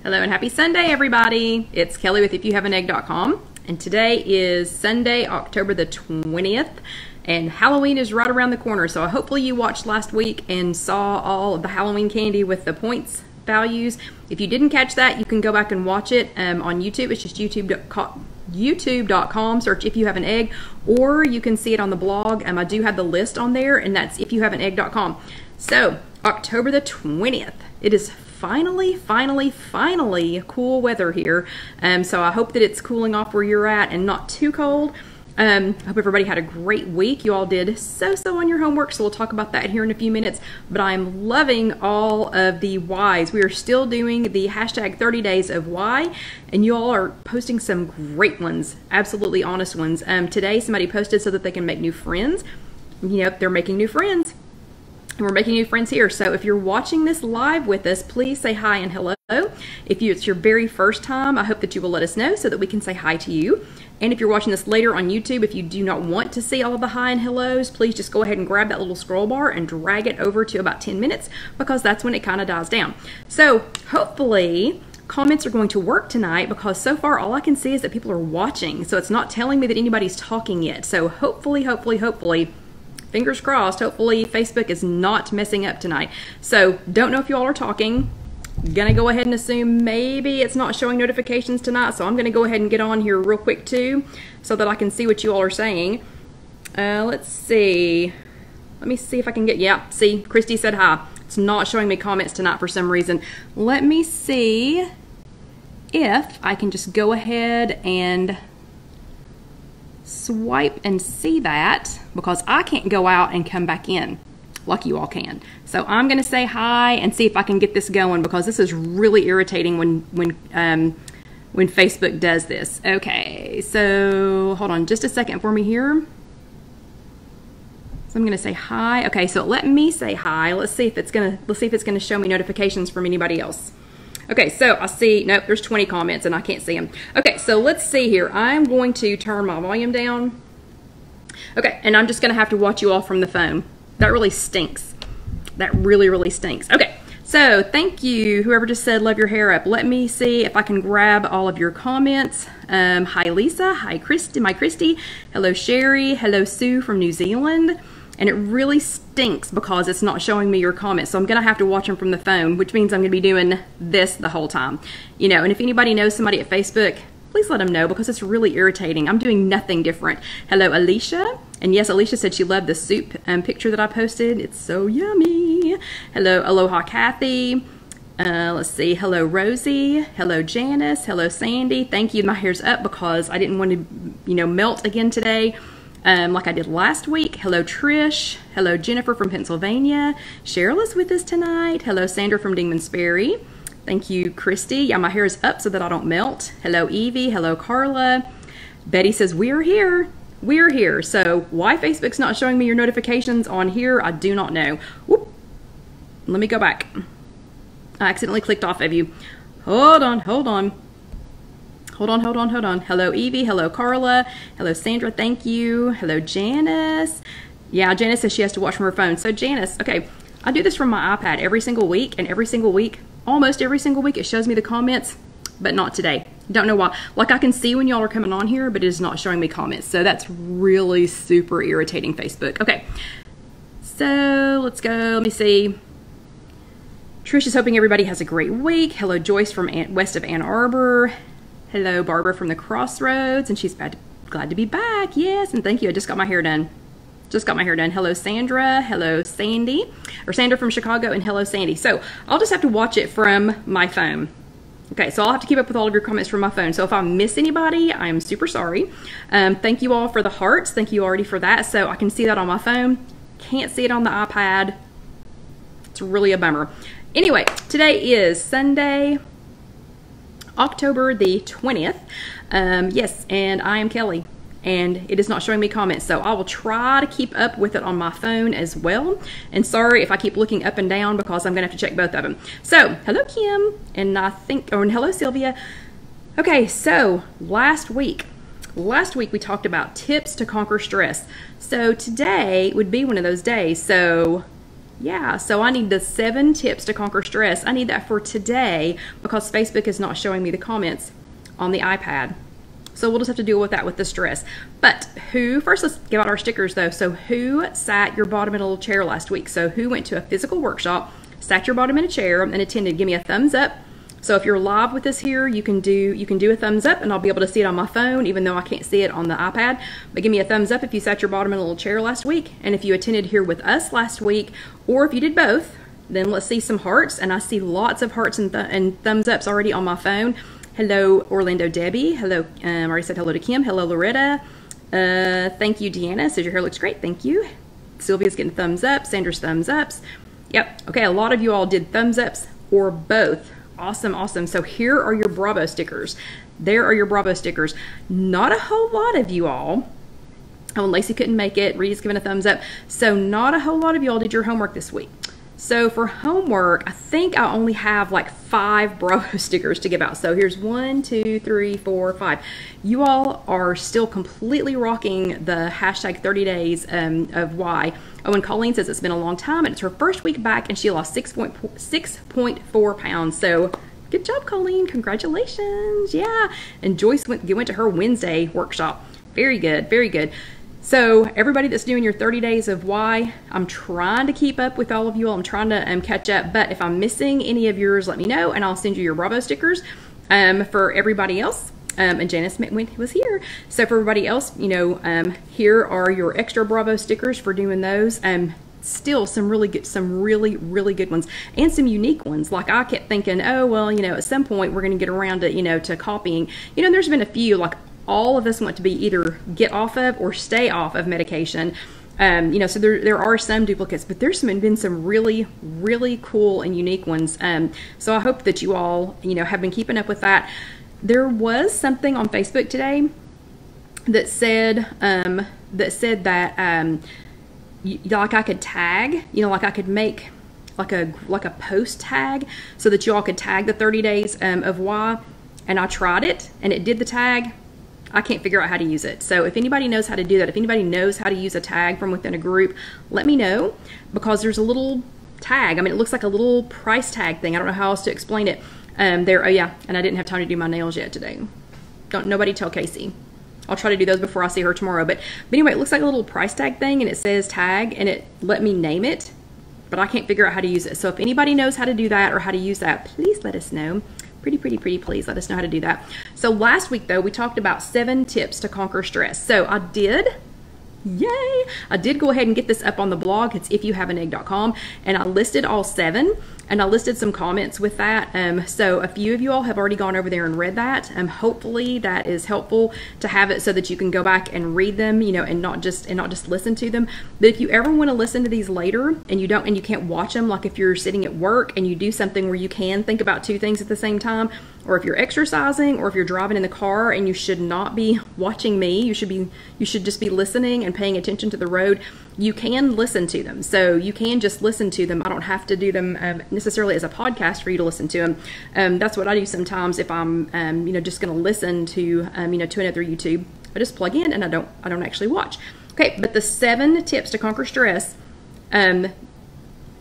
Hello and happy Sunday, everybody. It's Kelly with IfYouHaveAnEgg.com, and today is Sunday, October the 20th, and Halloween is right around the corner. So hopefully you watched last week and saw all of the Halloween candy with the points values. If you didn't catch that, you can go back and watch it on YouTube. It's just youtube.com, search If You Have an Egg, or you can see it on the blog. I do have the list on there, and that's IfYouHaveAnEgg.com. So October the 20th, it is finally cool weather here. So I hope that it's cooling off where you're at and not too cold. I hope everybody had a great week. You all did so on your homework, so we'll talk about that here in a few minutes. But I'm loving all of the whys. We are still doing the hashtag 30 days of why, and you all are posting some great ones, absolutely honest ones. Today somebody posted so that they can make new friends. Yep, they're making new friends. And we're making new friends here. So if you're watching this live with us, please say hi and hello. If it's your very first time, I hope that you will let us know so that we can say hi to you. And if you're watching this later on YouTube, if you do not want to see all of the hi and hellos, please just go ahead and grab that little scroll bar and drag it over to about 10 minutes, because that's when it kind of dies down. So hopefully comments are going to work tonight, because so far all I can see is that people are watching. So it's not telling me that anybody's talking yet. So hopefully, fingers crossed, hopefully Facebook is not messing up tonight. So don't know if you all are talking. Gonna go ahead and assume maybe it's not showing notifications tonight, so I'm gonna go ahead and get on here real quick too, so that I can see what you all are saying. Let's see. Let me see if I can get, yeah, see, Christy said hi. It's not showing me comments tonight for some reason. Let me see if I can just go ahead and swipe and see that, because I can't go out and come back in like you all can. So I'm gonna say hi and see if I can get this going, because this is really irritating when Facebook does this. Okay, so hold on just a second for me here. So I'm gonna say hi. Okay, so let me say hi. Let's see if it's gonna show me notifications from anybody else. Okay, so I see, nope, there's 20 comments and I can't see them. Okay, so let's see here. I'm going to turn my volume down. Okay, and I'm just gonna have to watch you all from the phone. That really stinks. That really stinks. Okay, so thank you, whoever just said love your hair up. Let me see if I can grab all of your comments. Hi Lisa, hi Christy, my Christy. Hello Sherry, hello Sue from New Zealand. And it really stinks because it's not showing me your comments. So I'm gonna have to watch them from the phone, which means I'm gonna be doing this the whole time. And if anybody knows somebody at Facebook, please let them know, because it's really irritating. I'm doing nothing different. Hello, Alicia. And yes, Alicia said she loved the soup picture that I posted. It's so yummy. Hello, Aloha Kathy. Let's see. Hello, Rosie. Hello, Janice. Hello, Sandy. Thank you. My hair's up because I didn't want to, melt again today. Like I did last week. Hello, Trish. Hello, Jennifer from Pennsylvania. Cheryl is with us tonight. Hello, Sandra from Dingmansbury. Thank you, Christy. Yeah, my hair is up so that I don't melt. Hello, Evie. Hello, Carla. Betty says, we're here. We're here. So why Facebook's not showing me your notifications on here, I do not know. Whoop. Let me go back. I accidentally clicked off of you. Hold on. Hello, Evie. Hello, Carla. Hello, Sandra. Thank you. Hello, Janice. Yeah, Janice says she has to watch from her phone. So Janice, okay, I do this from my iPad every single week, and almost every single week, it shows me the comments, but not today. Don't know why. Like, I can see when y'all are coming on here, but it is not showing me comments. So that's really super irritating, Facebook. Okay, so let's go. Let me see. Trish is hoping everybody has a great week. Hello, Joyce from west of Ann Arbor. Hello, Barbara from the Crossroads, and she's glad to be back. Yes, and thank you. I just got my hair done. Hello, Sandra. Hello, Sandy. Or Sandra from Chicago, and hello, Sandy. So I'll just have to watch it from my phone. Okay, so I'll have to keep up with all of your comments from my phone. So if I miss anybody, I am super sorry. Thank you all for the hearts. Thank you already for that. So I can see that on my phone. Can't see it on the iPad. It's really a bummer. Anyway, today is Sunday, October the 20th. Yes, and I am Kelly, and it is not showing me comments, so I will try to keep up with it on my phone as well. And sorry if I keep looking up and down, because I'm gonna have to check both of them. So hello, Kim, and hello, Sylvia. Okay, so last week we talked about tips to conquer stress. So today would be one of those days. So Yeah, so I need the 7 tips to conquer stress. I need that for today because Facebook is not showing me the comments on the iPad. So we'll just have to deal with that with the stress. But first let's give out our stickers though. So who sat your bottom in a little chair last week? So who went to a physical workshop, sat your bottom in a chair and attended? Give me a thumbs up. So if you're live with us here, you can do a thumbs up and I'll be able to see it on my phone, even though I can't see it on the iPad. But give me a thumbs up if you sat your bottom in a little chair last week. And if you attended here with us last week, or if you did both, then let's see some hearts. And I see lots of hearts and thumbs ups already on my phone. Hello, Orlando Debbie. Hello, I already said hello to Kim. Hello, Loretta. Thank you, Deanna. Says your hair looks great. Thank you. Sylvia's getting thumbs up. Sandra's thumbs ups. Yep. Okay, a lot of you all did thumbs ups or both. Awesome, awesome. So here are your Bravo stickers. There are your Bravo stickers. Not a whole lot of you all. Oh, Lacey couldn't make it. Reed's giving a thumbs up. So not a whole lot of you all did your homework this week. So for homework, I think I only have like 5 Bravo stickers to give out. So here's 1, 2, 3, 4, 5. You all are still completely rocking the hashtag 30 days of why. Oh, and Colleen says it's been a long time and it's her first week back and she lost 6.4 pounds. So good job, Colleen. Congratulations. Yeah. And Joyce went to her Wednesday workshop. Very good. Very good. So everybody that's doing your 30 days of why, I'm trying to keep up with all of you all. I'm trying to catch up, but if I'm missing any of yours, let me know and I'll send you your Bravo stickers. For everybody else, and Janice was here. So for everybody else, you know, here are your extra Bravo stickers for doing those. Still some really good ones and some unique ones. Like I kept thinking, oh, well, you know, at some point we're going to get around to, you know, to copying. You know, there's been a few, like all of us want to be either get off of or stay off of medication. You know, so there are some duplicates, but there's been some really cool and unique ones. So I hope that you all, you know, have been keeping up with that. There was something on Facebook today that said that like I could tag, you know, like I could make like a post tag so that you all could tag the 30 days of why. And I tried it and it did the tag. I can't figure out how to use it. So if anybody knows how to do that, if anybody knows how to use a tag from within a group, let me know, because there's a little tag. I mean, it looks like a little price tag thing. I don't know how else to explain it. There, oh yeah, and I didn't have time to do my nails yet today. Nobody tell Casey. I'll try to do those before I see her tomorrow. But anyway, it looks like a little price tag thing and it says tag and it let me name it, but I can't figure out how to use it. So if anybody knows how to do that or how to use that, please let us know. Pretty, please let us know how to do that. So last week though, we talked about 7 tips to conquer stress. So I did go ahead and get this up on the blog. It's IfYouHaveAnEgg.com, and I listed all 7 and I listed some comments with that. So a few of you all have already gone over there and read that. Hopefully that is helpful to have it so that you can go back and read them, you know, and not just listen to them. But if you ever want to listen to these later and you can't watch them, like if you're sitting at work and you do something where you can think about 2 things at the same time, or if you're exercising, or if you're driving in the car and you should not be watching me, you should just be listening and paying attention to the road, you can listen to them. So you can just listen to them. I don't have to do them necessarily as a podcast for you to listen to them. That's what I do sometimes if I'm you know, just going to listen to you know, to another YouTube. I just plug in and I don't actually watch. Okay, but the 7 tips to conquer stress.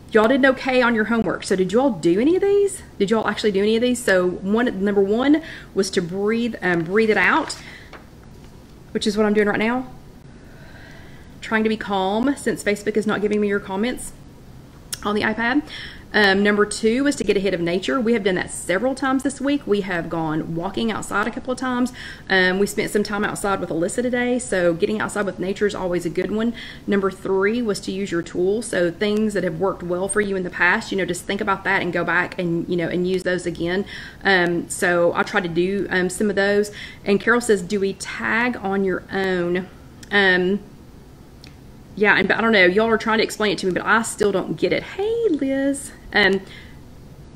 Y'all did okay on your homework. So did you all do any of these? Did you all actually do any of these? So number 1 was to breathe it out, which is what I'm doing right now. Trying to be calm since Facebook is not giving me your comments on the iPad. Number 2 was to get ahead of nature. We have done that several times this week. We have gone walking outside a couple of times. We spent some time outside with Alyssa today, so getting outside with nature is always a good one. Number 3 was to use your tools. So things that have worked well for you in the past, you know, just think about that and go back and, you know, and use those again. So I'll try to do some of those. And Carol says, do we tag on your own? Yeah, and I don't know, y'all are trying to explain it to me, but I still don't get it. Hey, Liz.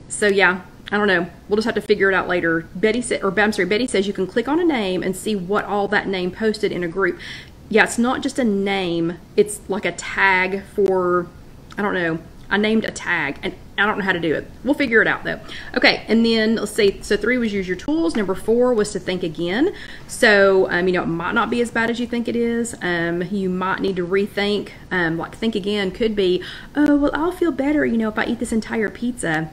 So yeah, I don't know. We'll just have to figure it out later. Betty says you can click on a name and see what all that name posted in a group. Yeah, it's not just a name. It's like a tag for, I don't know. I named a tag, and I don't know how to do it. We'll figure it out though. Okay, and then let's see. So 3 was use your tools. Number 4 was to think again. So you know, it might not be as bad as you think it is. You might need to rethink. Like think again could be, oh well, I'll feel better, you know, if I eat this entire pizza.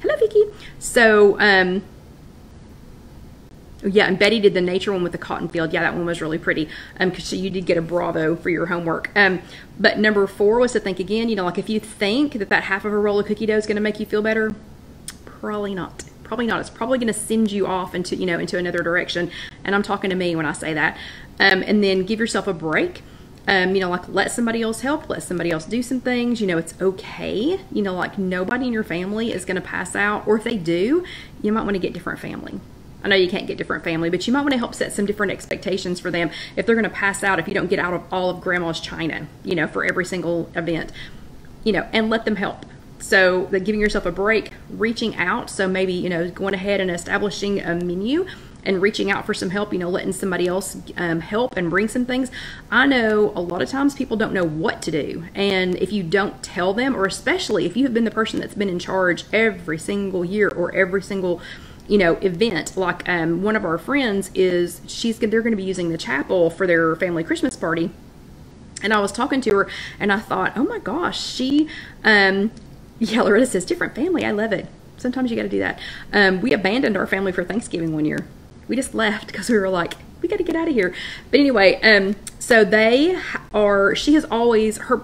Hello, Vicky. So yeah, and Betty did the nature one with the cotton field. Yeah, that one was really pretty. Because you did get a bravo for your homework. But number 4 was to think again. You know, like if you think that half of a roll of cookie dough is going to make you feel better, probably not. Probably not. It's probably going to send you off into, you know, into another direction. And I'm talking to me when I say that. And then give yourself a break. You know, like let somebody else help, let somebody else do some things. You know, it's okay. You know, like nobody in your family is going to pass out, or if they do, you might want to get different family. I know you can't get different family, but you might want to help set some different expectations for them if they're going to pass out if you don't get out of all of grandma's china, you know, for every single event, you know, and let them help. So giving yourself a break, reaching out. So maybe, you know, going ahead and establishing a menu and reaching out for some help, you know, letting somebody else help and bring some things. I know a lot of times people don't know what to do. And if you don't tell them, or especially if you have been the person that's been in charge every single year or every single, you know, event, like one of our friends is, they're going to be using the chapel for their family Christmas party. And I was talking to her and I thought, oh my gosh, she, yeah, Loretta says different family. I love it. Sometimes you got to do that. We abandoned our family for Thanksgiving one year. We just left because we were like, we got to get out of here. But anyway, so she has always, her,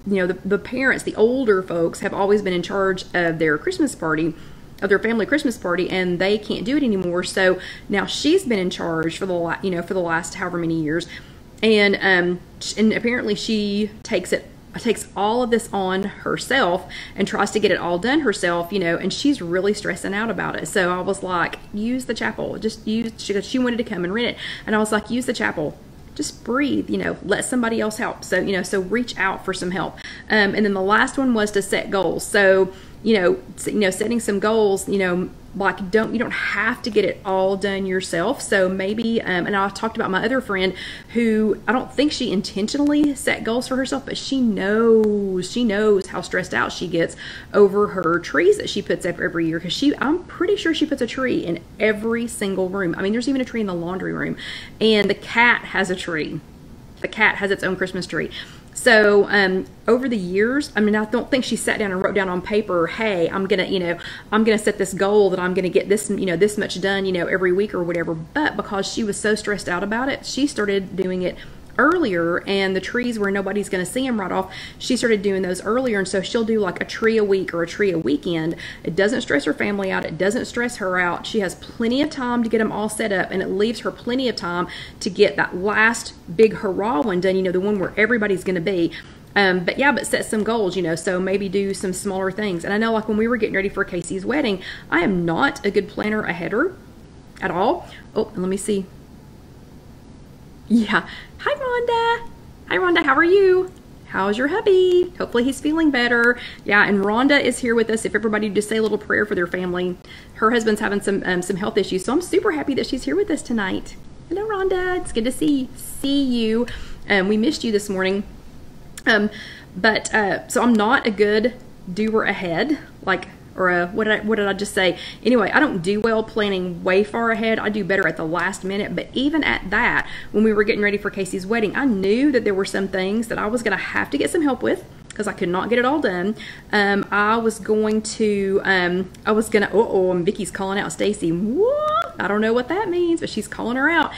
you know, the parents, the older folks have always been in charge of their Christmas party, of their family Christmas party, and they can't do it anymore. So now she's been in charge for the last however many years, and apparently she takes all of this on herself and tries to get it all done herself, you know, and she's really stressing out about it. So I was like, use the chapel, she wanted to come and rent it, and I was like, use the chapel. Just breathe, you know, let somebody else help. So, you know, so reach out for some help. And then the last one was to set goals. So, you know, setting some goals, you know, like you don't have to get it all done yourself. So maybe, and I talked about my other friend who, I don't think she intentionally set goals for herself, but she knows how stressed out she gets over her trees that she puts up every year. Cause I'm pretty sure she puts a tree in every single room. I mean, there's even a tree in the laundry room, and the cat has a tree. The cat has its own Christmas tree. So over the years, I mean, I don't think she sat down and wrote down on paper, hey, I'm gonna set this goal that I'm gonna get this, you know, this much done, you know, every week or whatever. But because she was so stressed out about it, she started doing it earlier, and the trees where nobody's going to see them right off, she started doing those earlier. And so she'll do like a tree a week or a tree a weekend. It doesn't stress her family out. It doesn't stress her out. She has plenty of time to get them all set up, and it leaves her plenty of time to get that last big hurrah one done, you know, the one where everybody's going to be. But set some goals, you know, so maybe do some smaller things. And I know, like when we were getting ready for Casey's wedding, I am not a good planner aheader at all. Oh, and let me see. Yeah. Hi, Rhonda. Hi, Rhonda. How are you? How's your hubby? Hopefully he's feeling better. Yeah, and Rhonda is here with us. If everybody would just say a little prayer for their family. Her husband's having some health issues, so I'm super happy that she's here with us tonight. Hello, Rhonda. It's good to see you. We missed you this morning. So I'm not a good doer ahead, what did I just say? Anyway, I don't do well planning way far ahead. I do better at the last minute. But even at that, when we were getting ready for Casey's wedding, I knew that there were some things that I was going to have to get some help with because I could not get it all done. And Vicky's calling out Stacy. What? I don't know what that means, but she's calling her out.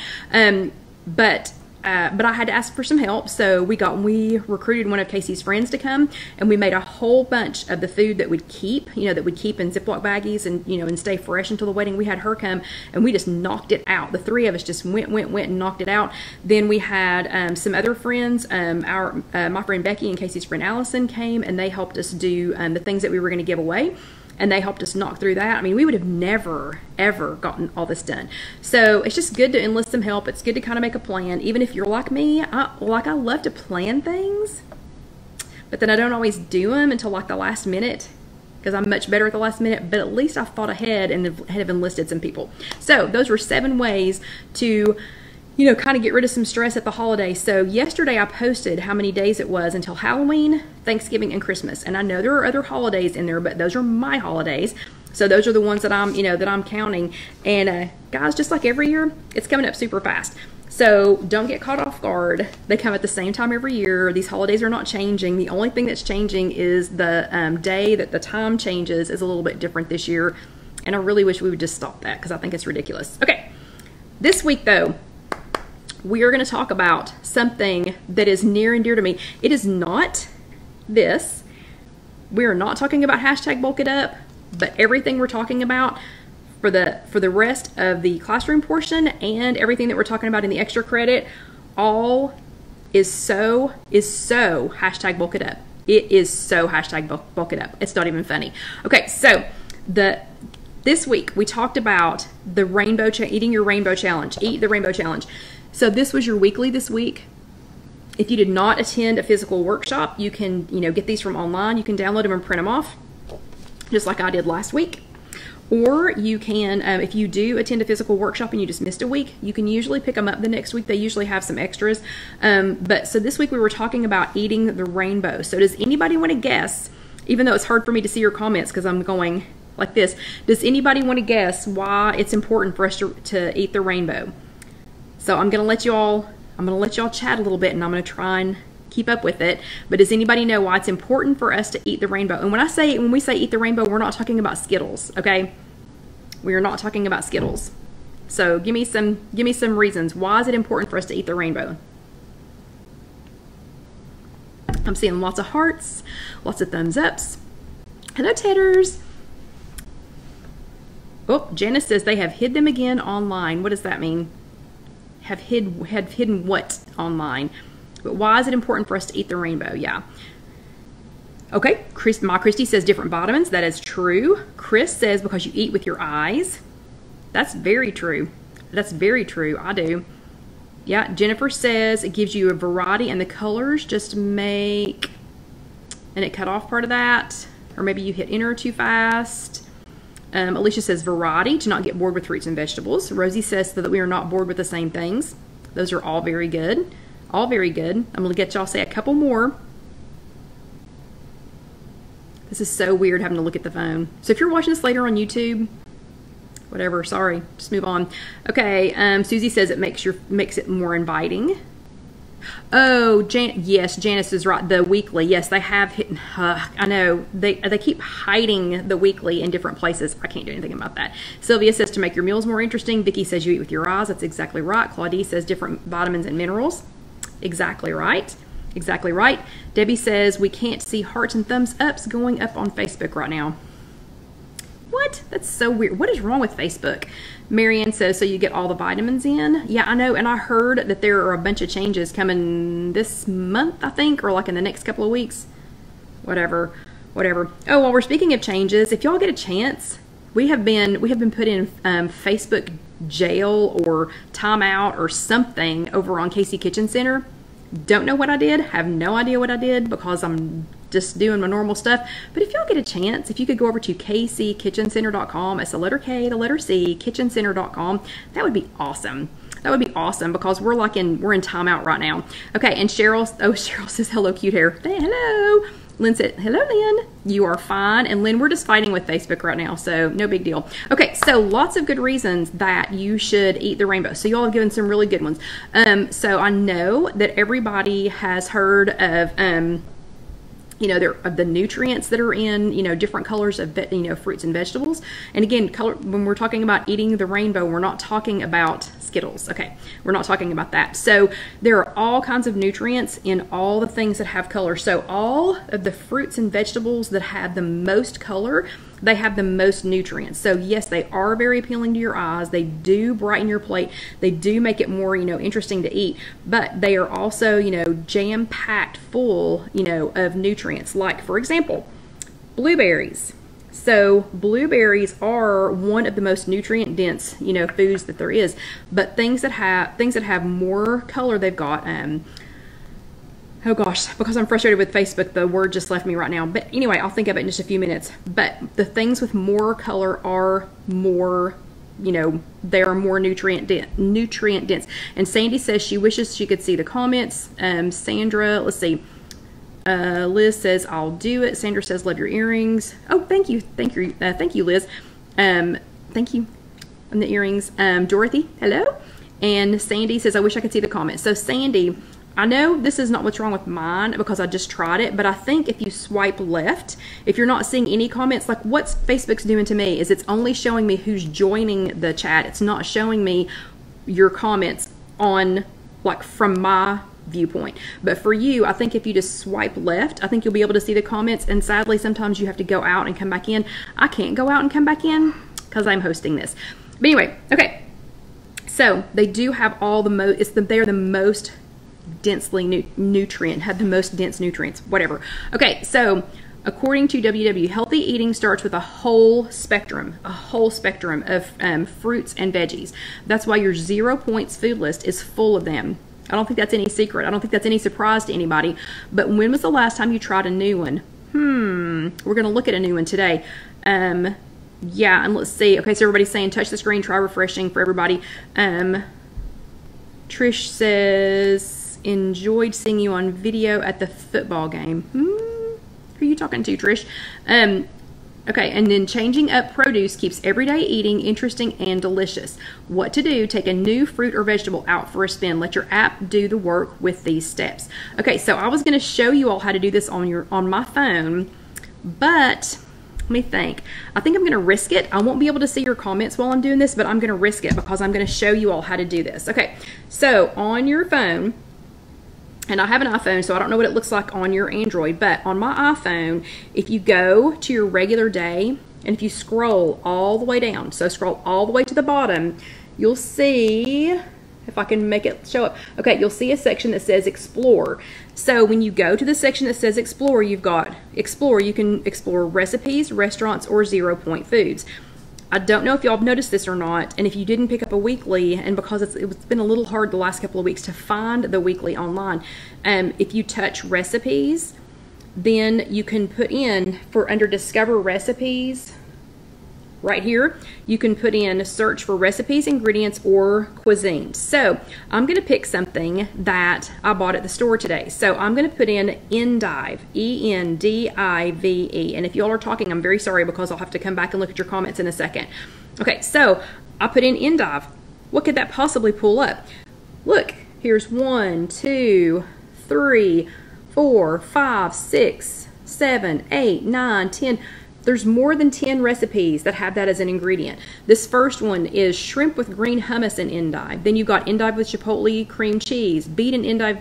But I had to ask for some help, so we recruited one of Casey's friends to come, and we made a whole bunch of the food that we'd keep, in Ziploc baggies and stay fresh until the wedding. We had her come, and we just knocked it out. The three of us just went and knocked it out. Then we had some other friends. My friend Becky and Casey's friend Allison came, and they helped us do the things that we were going to give away. And they helped us knock through that. I mean, we would have never, ever gotten all this done. So it's just good to enlist some help. It's good to kind of make a plan. Even if you're like me, I love to plan things, but then I don't always do them until like the last minute because I'm much better at the last minute, but at least I've thought ahead and have enlisted some people. So those were 7 ways to, kind of get rid of some stress at the holidays. So yesterday I posted how many days it was until Halloween, Thanksgiving, and Christmas. And I know there are other holidays in there, but those are my holidays. So those are the ones that I'm, that I'm counting. And guys, just like every year, it's coming up super fast. So don't get caught off guard. They come at the same time every year. These holidays are not changing. The only thing that's changing is the day that the time changes is a little bit different this year. And I really wish we would just stop that because I think it's ridiculous. Okay, this week though, we are going to talk about something that is near and dear to me. It is not this. We are not talking about hashtag bulk it up, but everything we're talking about for the rest of the classroom portion and everything that we're talking about in the extra credit, all is so hashtag bulk it up. It is so hashtag bulk it up. It's not even funny. Okay, so this week we talked about the eating your rainbow challenge. Eat the rainbow challenge. So this was your weekly this week. If you did not attend a physical workshop, you can, get these from online. You can download them and print them off, just like I did last week. Or you can, if you do attend a physical workshop and you just missed a week, you can usually pick them up the next week. They usually have some extras. So this week we were talking about eating the rainbow. So does anybody want to guess, even though it's hard for me to see your comments because I'm going like this, does anybody want to guess why it's important for us to eat the rainbow? So I'm going to let y'all chat a little bit and I'm going to try and keep up with it. But does anybody know why it's important for us to eat the rainbow? And when we say eat the rainbow, we're not talking about Skittles, okay? We are not talking about Skittles. So give me some reasons. Why is it important for us to eat the rainbow? I'm seeing lots of hearts, lots of thumbs ups. Hello, Tatters. Oh, Janice says they have hid them again online. What does that mean? Have hidden what online? But why is it important for us to eat the rainbow? Yeah. Okay, Christy says different vitamins. That is true. Chris says because you eat with your eyes. That's very true. That's very true. I do. Yeah, Jennifer says it gives you a variety and the colors just make, and it cut off part of that. Or maybe you hit enter too fast. Alicia says variety, to not get bored with fruits and vegetables. Rosie says so that we are not bored with the same things. Those are all very good. All very good. I'm going to get y'all say a couple more. This is so weird having to look at the phone. So if you're watching this later on YouTube, whatever, sorry, just move on. Okay, Susie says it makes it more inviting. Oh, yes, Janice is right. The weekly, yes, they have hit. I know they keep hiding the weekly in different places. I can't do anything about that. Sylvia says to make your meals more interesting. Vicky says you eat with your eyes. That's exactly right. Claudie says different vitamins and minerals. Exactly right. Exactly right. Debbie says we can't see hearts and thumbs ups going up on Facebook right now. What? That's so weird. What is wrong with Facebook? Marianne says, so you get all the vitamins in? Yeah, I know. And I heard that there are a bunch of changes coming this month, I think, or like in the next couple of weeks. Whatever. Oh, well, we're speaking of changes. If y'all get a chance, we have been put in Facebook jail or timeout or something over on Casey Kitchen Center. Don't know what I did. Have no idea what I did because I'm just doing my normal stuff. But if y'all get a chance, if you could go over to kckitchencenter.com, it's the letter K, the letter C, kitchencenter.com, that would be awesome. That would be awesome because we're in timeout right now. Okay, and Cheryl says hello, cute hair. Hey, hello. Lynn said, hello, Lynn. You are fine. And Lynn, we're just fighting with Facebook right now, so no big deal. Okay, so lots of good reasons that you should eat the rainbow. So y'all have given some really good ones. So I know that everybody has heard of, of the nutrients that are in, different colors of, fruits and vegetables. And again, when we're talking about eating the rainbow, we're not talking about Skittles. Okay, we're not talking about that. So there are all kinds of nutrients in all the things that have color. So all of the fruits and vegetables that have the most color, they have the most nutrients. So yes, they are very appealing to your eyes. They do brighten your plate. They do make it more, interesting to eat. But they are also, jam-packed full, of nutrients. Like, for example, blueberries. So blueberries are one of the most nutrient-dense, foods that there is. But things that have more color, they've got. Oh gosh, because I'm frustrated with Facebook, the word just left me right now. But anyway, I'll think of it in just a few minutes. But the things with more color are more you know, they are more nutrient dense. And Sandy says she wishes she could see the comments. Sandra, let's see. Liz says, I'll do it. Sandra says, love your earrings. Oh, thank you, Liz. Thank you on the earrings. Dorothy, hello. And Sandy says, I wish I could see the comments. So Sandy, I know this is not what's wrong with mine because I just tried it, but I think if you swipe left, if you're not seeing any comments, like what Facebook's doing to me is it's only showing me who's joining the chat. It's not showing me your comments on, like, from my viewpoint. But for you, I think if you just swipe left, I think you'll be able to see the comments. And sadly, sometimes you have to go out and come back in. I can't go out and come back in because I'm hosting this. But anyway, okay. So they do have all the they're the most densely nutrient, have the most dense nutrients, whatever. Okay, so according to WW, healthy eating starts with a whole spectrum of fruits and veggies. That's why your 0 points food list is full of them. I don't think that's any secret. I don't think that's any surprise to anybody. But when was the last time you tried a new one? We're going to look at a new one today. Yeah, and let's see. Okay, so everybody's saying touch the screen, try refreshing for everybody. Trish says, enjoyed seeing you on video at the football game. Who are you talking to, Trish? Okay, and then changing up produce keeps everyday eating interesting and delicious. What to do? Take a new fruit or vegetable out for a spin. Let your app do the work with these steps. Okay, so I was going to show you all how to do this on my phone, but let me think. I think I'm going to risk it. I won't be able to see your comments while I'm doing this, but I'm going to risk it because I'm going to show you all how to do this. Okay, so on your phone, and I have an iPhone, so I don't know what it looks like on your Android, but on my iPhone, if you go to your regular day, and if you scroll all the way down, so scroll all the way to the bottom, you'll see, if I can make it show up, okay, you'll see a section that says Explore. So when you go to the section that says Explore, you've got Explore. You can explore recipes, restaurants, or 0 point foods. I don't know if y'all have noticed this or not, and if you didn't pick up a weekly, and because it's been a little hard the last couple of weeks to find the weekly online, if you touch recipes, then you can put in, for under Discover Recipes, right here, you can put in search for recipes, ingredients, or cuisine. So I'm going to pick something that I bought at the store today. So I'm going to put in Endive, E-N-D-I-V-E. And if y'all are talking, I'm very sorry because I'll have to come back and look at your comments in a second. Okay, so I put in Endive. What could that possibly pull up? Look, here's 1, 2, 3, 4, 5, 6, 7, 8, 9, 10. There's more than 10 recipes that have that as an ingredient. This first one is shrimp with green hummus and endive. Then you've got endive with chipotle cream cheese, beet and endive,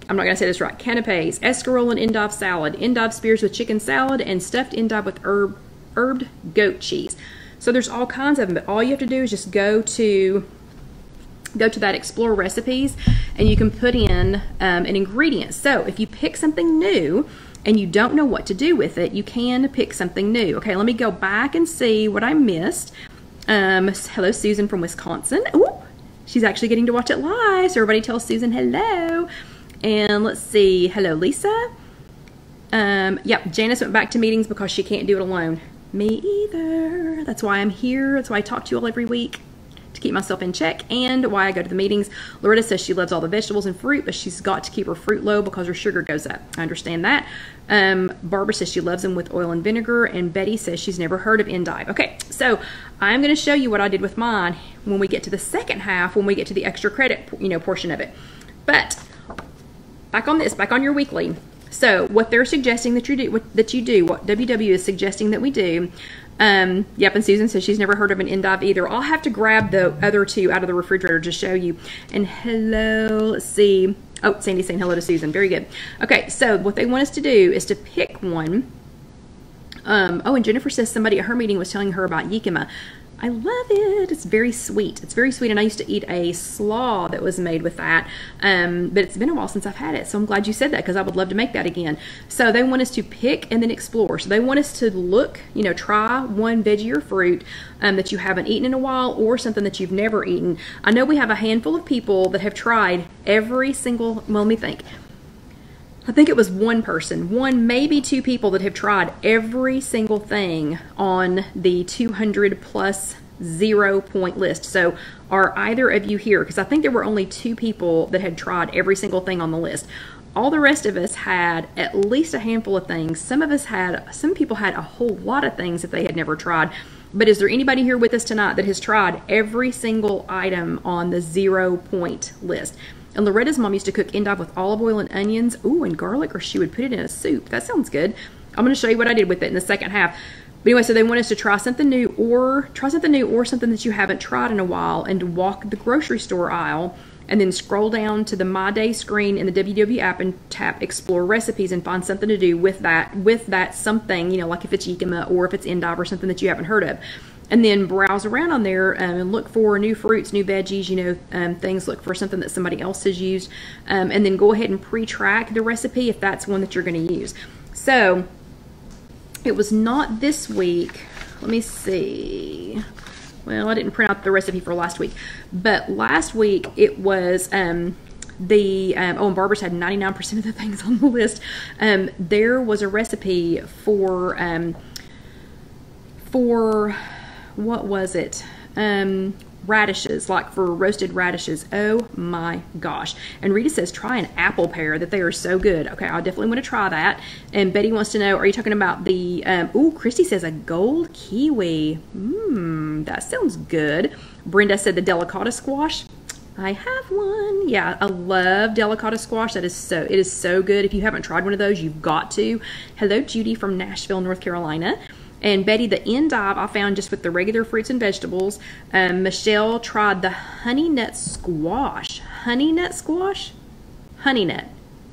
I'm not going to say this right, canapes, escarole and endive salad, endive spears with chicken salad, and stuffed endive with herbed goat cheese. So there's all kinds of them, but all you have to do is just go to that Explore Recipes, and you can put in an ingredient. So if you pick something new, and you don't know what to do with it, you can pick something new. Okay, let me go back and see what I missed. Hello, Susan from Wisconsin. Ooh, she's actually getting to watch it live, so everybody tell Susan hello. And let's see, hello, Lisa. Yep, Janice went back to meetings because she can't do it alone. Me either. That's why I'm here. That's why I talk to you all every week, to keep myself in check, and why I go to the meetings. Loretta says she loves all the vegetables and fruit, but she's got to keep her fruit low because her sugar goes up. I understand that. Barbara says she loves them with oil and vinegar, and Betty says she's never heard of endive. Okay, so I'm going to show you what I did with mine when we get to the second half, when we get to the extra credit, portion of it. But back on this, back on your weekly. So what they're suggesting that you do, what WW is suggesting that we do. Yep, and Susan says she's never heard of an endive either. I'll have to grab the other two out of the refrigerator to show you. And hello, let's see. Oh, Sandy's saying hello to Susan. Very good. Okay, so what they want us to do is to pick one. Oh, and Jennifer says somebody at her meeting was telling her about jicama. I love it. It's very sweet. It's very sweet, and I used to eat a slaw that was made with that, but it's been a while since I've had it, so I'm glad you said that because I would love to make that again. So they want us to pick and then explore. So they want us to look, try one veggie or fruit that you haven't eaten in a while, or something that you've never eaten. I know we have a handful of people that have tried every single, well, let me think. I think it was one person, maybe two people that have tried every single thing on the 200 plus 0-point list. So are either of you here? Because I think there were only 2 people that had tried every single thing on the list. All the rest of us had at least a handful of things. Some people had a whole lot of things that they had never tried. But is there anybody here with us tonight that has tried every single item on the 0-point list? And Loretta's mom used to cook endive with olive oil and onions, ooh, and garlic, or she would put it in a soup. That sounds good. I'm going to show you what I did with it in the second half. But anyway, so they want us to try something new or something that you haven't tried in a while, and to walk the grocery store aisle and then scroll down to the My Day screen in the WW app and tap Explore Recipes and find something to do with that something, you know, like if it's jicama or if it's endive or something that you haven't heard of. And then browse around on there and look for new fruits, new veggies, you know, things. Look for something that somebody else has used. And then go ahead and pre-track the recipe if that's one that you're going to use. So it was not this week. Let me see. Well, I didn't print out the recipe for last week. But last week it was and Barbara's had 99% of the things on the list. There was a recipe for what was it? Radishes, like for roasted radishes. Oh my gosh. And Rita says try an apple pear, that they are so good. Okay, I definitely want to try that. And Betty wants to know, are you talking about the Christy says a gold kiwi. That sounds good. Brenda said the delicata squash. I have one. Yeah, I love delicata squash. It is so good. If you haven't tried one of those, you've got to. Hello, Judy from Nashville, North Carolina. And Betty, the endive I found just with the regular fruits and vegetables. Michelle tried the honey nut squash. Honey nut squash? Honey nut.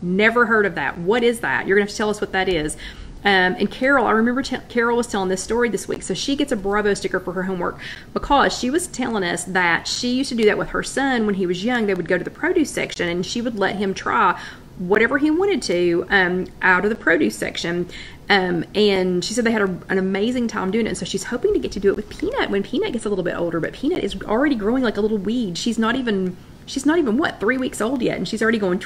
Never heard of that. What is that? You're going to have to tell us what that is. And Carol, I remember Carol was telling this story this week. So she gets a Bravo sticker for her homework because she was telling us that she used to do that with her son when he was young. They would go to the produce section and she would let him try whatever he wanted to out of the produce section. And she said they had an amazing time doing it. And so she's hoping to get to do it with Peanut when Peanut gets a little bit older. But Peanut is already growing like a little weed. She's not even what, 3 weeks old yet, and she's already going.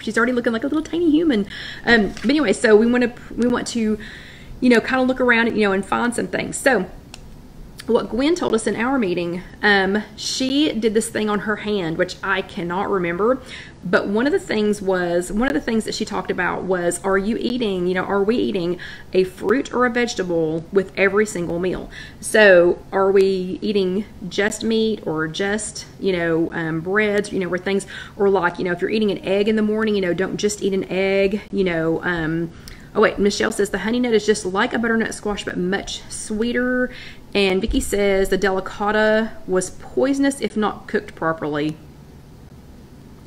She's already looking like a little tiny human. But anyway, so we want to, you know, kind of look around, you know, and find some things. So what Gwen told us in our meeting, she did this thing on her hand, which I cannot remember. But one of the things that she talked about was, are we eating a fruit or a vegetable with every single meal? So are we eating just meat or just, you know, breads, you know, or like, you know, if you're eating an egg in the morning, you know, don't just eat an egg, you know. Oh wait, Michelle says the honey nut is just like a butternut squash, but much sweeter. And Vicki says the delicata was poisonous if not cooked properly.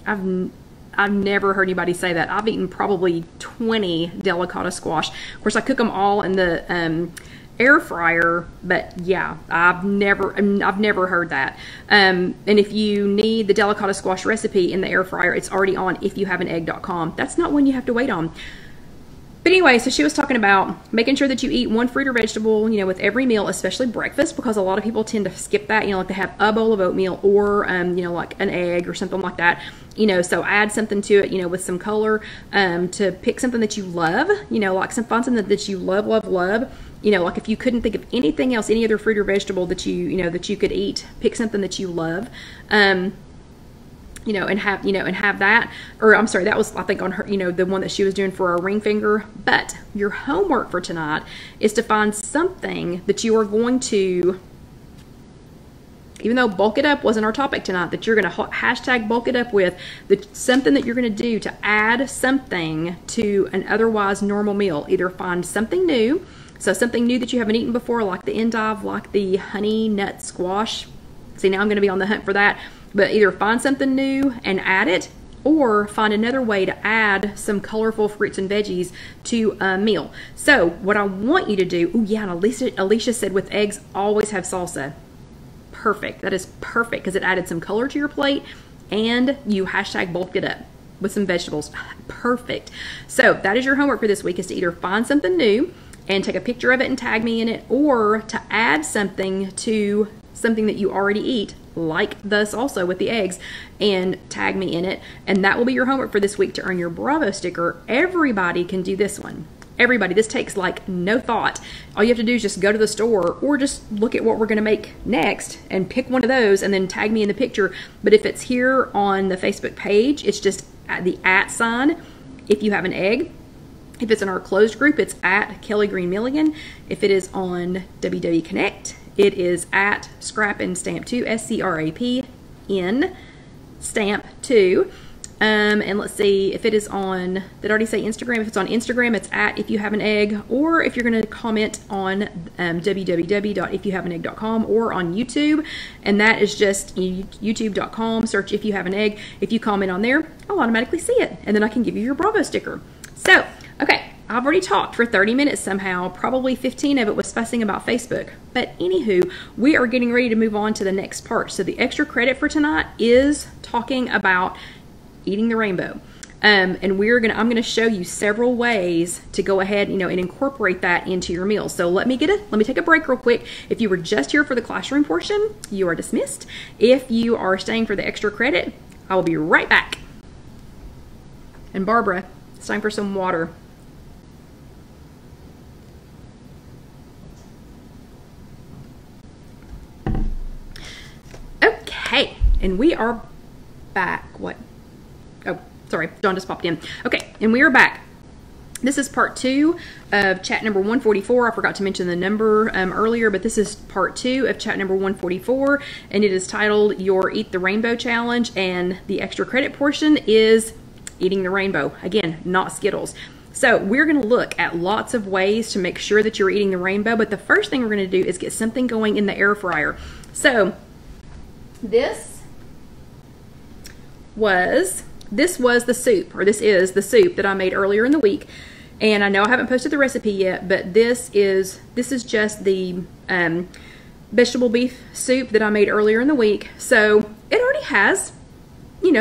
I've never heard anybody say that. I've eaten probably 20 delicata squash. Of course, I cook them all in the air fryer, but yeah, I've never heard that. And if you need the delicata squash recipe in the air fryer, it's already on IfYouHaveAnEgg.com. That's not one you have to wait on. But anyway, so she was talking about making sure that you eat one fruit or vegetable, you know, with every meal, especially breakfast, because a lot of people tend to skip that, you know, like they have a bowl of oatmeal or, you know, like an egg or something like that, you know, so add something to it, you know, with some color, to pick something that you love, you know, like find something that you love, you know, like if you couldn't think of anything else, any other fruit or vegetable that you know, that you could eat, pick something that you love, you know, and have that, or I'm sorry, that was, I think, on her, you know, the one that she was doing for our ring finger. But your homework for tonight is to find something that you are going to, even though bulk it up wasn't our topic tonight, that you're going to hashtag bulk it up with, something that you're going to do to add something to an otherwise normal meal. Either find something new, so something new that you haven't eaten before, like the endive, like the honey nut squash. See, now I'm going to be on the hunt for that. But either find something new and add it, or find another way to add some colorful fruits and veggies to a meal. So what I want you to do, oh yeah, and Alicia said with eggs, always have salsa. Perfect. That is perfect because it added some color to your plate and you hashtag bulked it up with some vegetables. Perfect. So that is your homework for this week, is to either find something new and take a picture of it and tag me in it, or to add something to something that you already eat, like this also with the eggs, and tag me in it. And that will be your homework for this week to earn your Bravo sticker. Everybody can do this one. Everybody, this takes like no thought. All you have to do is just go to the store or just look at what we're gonna make next and pick one of those and then tag me in the picture. But if it's here on the Facebook page, it's just at the @ sign, If You Have an Egg. If it's in our closed group, it's at Kelly Green Milligan. If it is on WW Connect, it is at Scrap and Stamp 2, SCRAPN Stamp 2. And let's see if it is on, did I already say Instagram? If it's on Instagram, it's at If You Have an Egg, or if you're going to comment on www.ifyouhaveanegg.com or on YouTube, and that is just youtube.com, search If You Have an Egg. If you comment on there, I'll automatically see it, and then I can give you your Bravo sticker. So, okay, I've already talked for 30 minutes somehow, probably 15 of it was fussing about Facebook. But anywho, we are getting ready to move on to the next part. So the extra credit for tonight is talking about eating the rainbow. And I'm gonna show you several ways to go ahead, and incorporate that into your meal. So let me take a break real quick. If you were just here for the classroom portion, you are dismissed. If you are staying for the extra credit, I will be right back. And Barbara, it's time for some water. Okay, and we are back. What? Oh, sorry, Dawn just popped in. Okay, and we are back. This is part 2 of chat number 144. I forgot to mention the number earlier, but this is part 2 of chat number 144, and it is titled Your Eat the Rainbow Challenge, and the extra credit portion is eating the rainbow. Again, not Skittles. So we're going to look at lots of ways to make sure that you're eating the rainbow, but the first thing we're going to do is get something going in the air fryer. So this was the soup, or this is the soup that I made earlier in the week. And I know I haven't posted the recipe yet, but this is just the vegetable beef soup that I made earlier in the week. So it already has,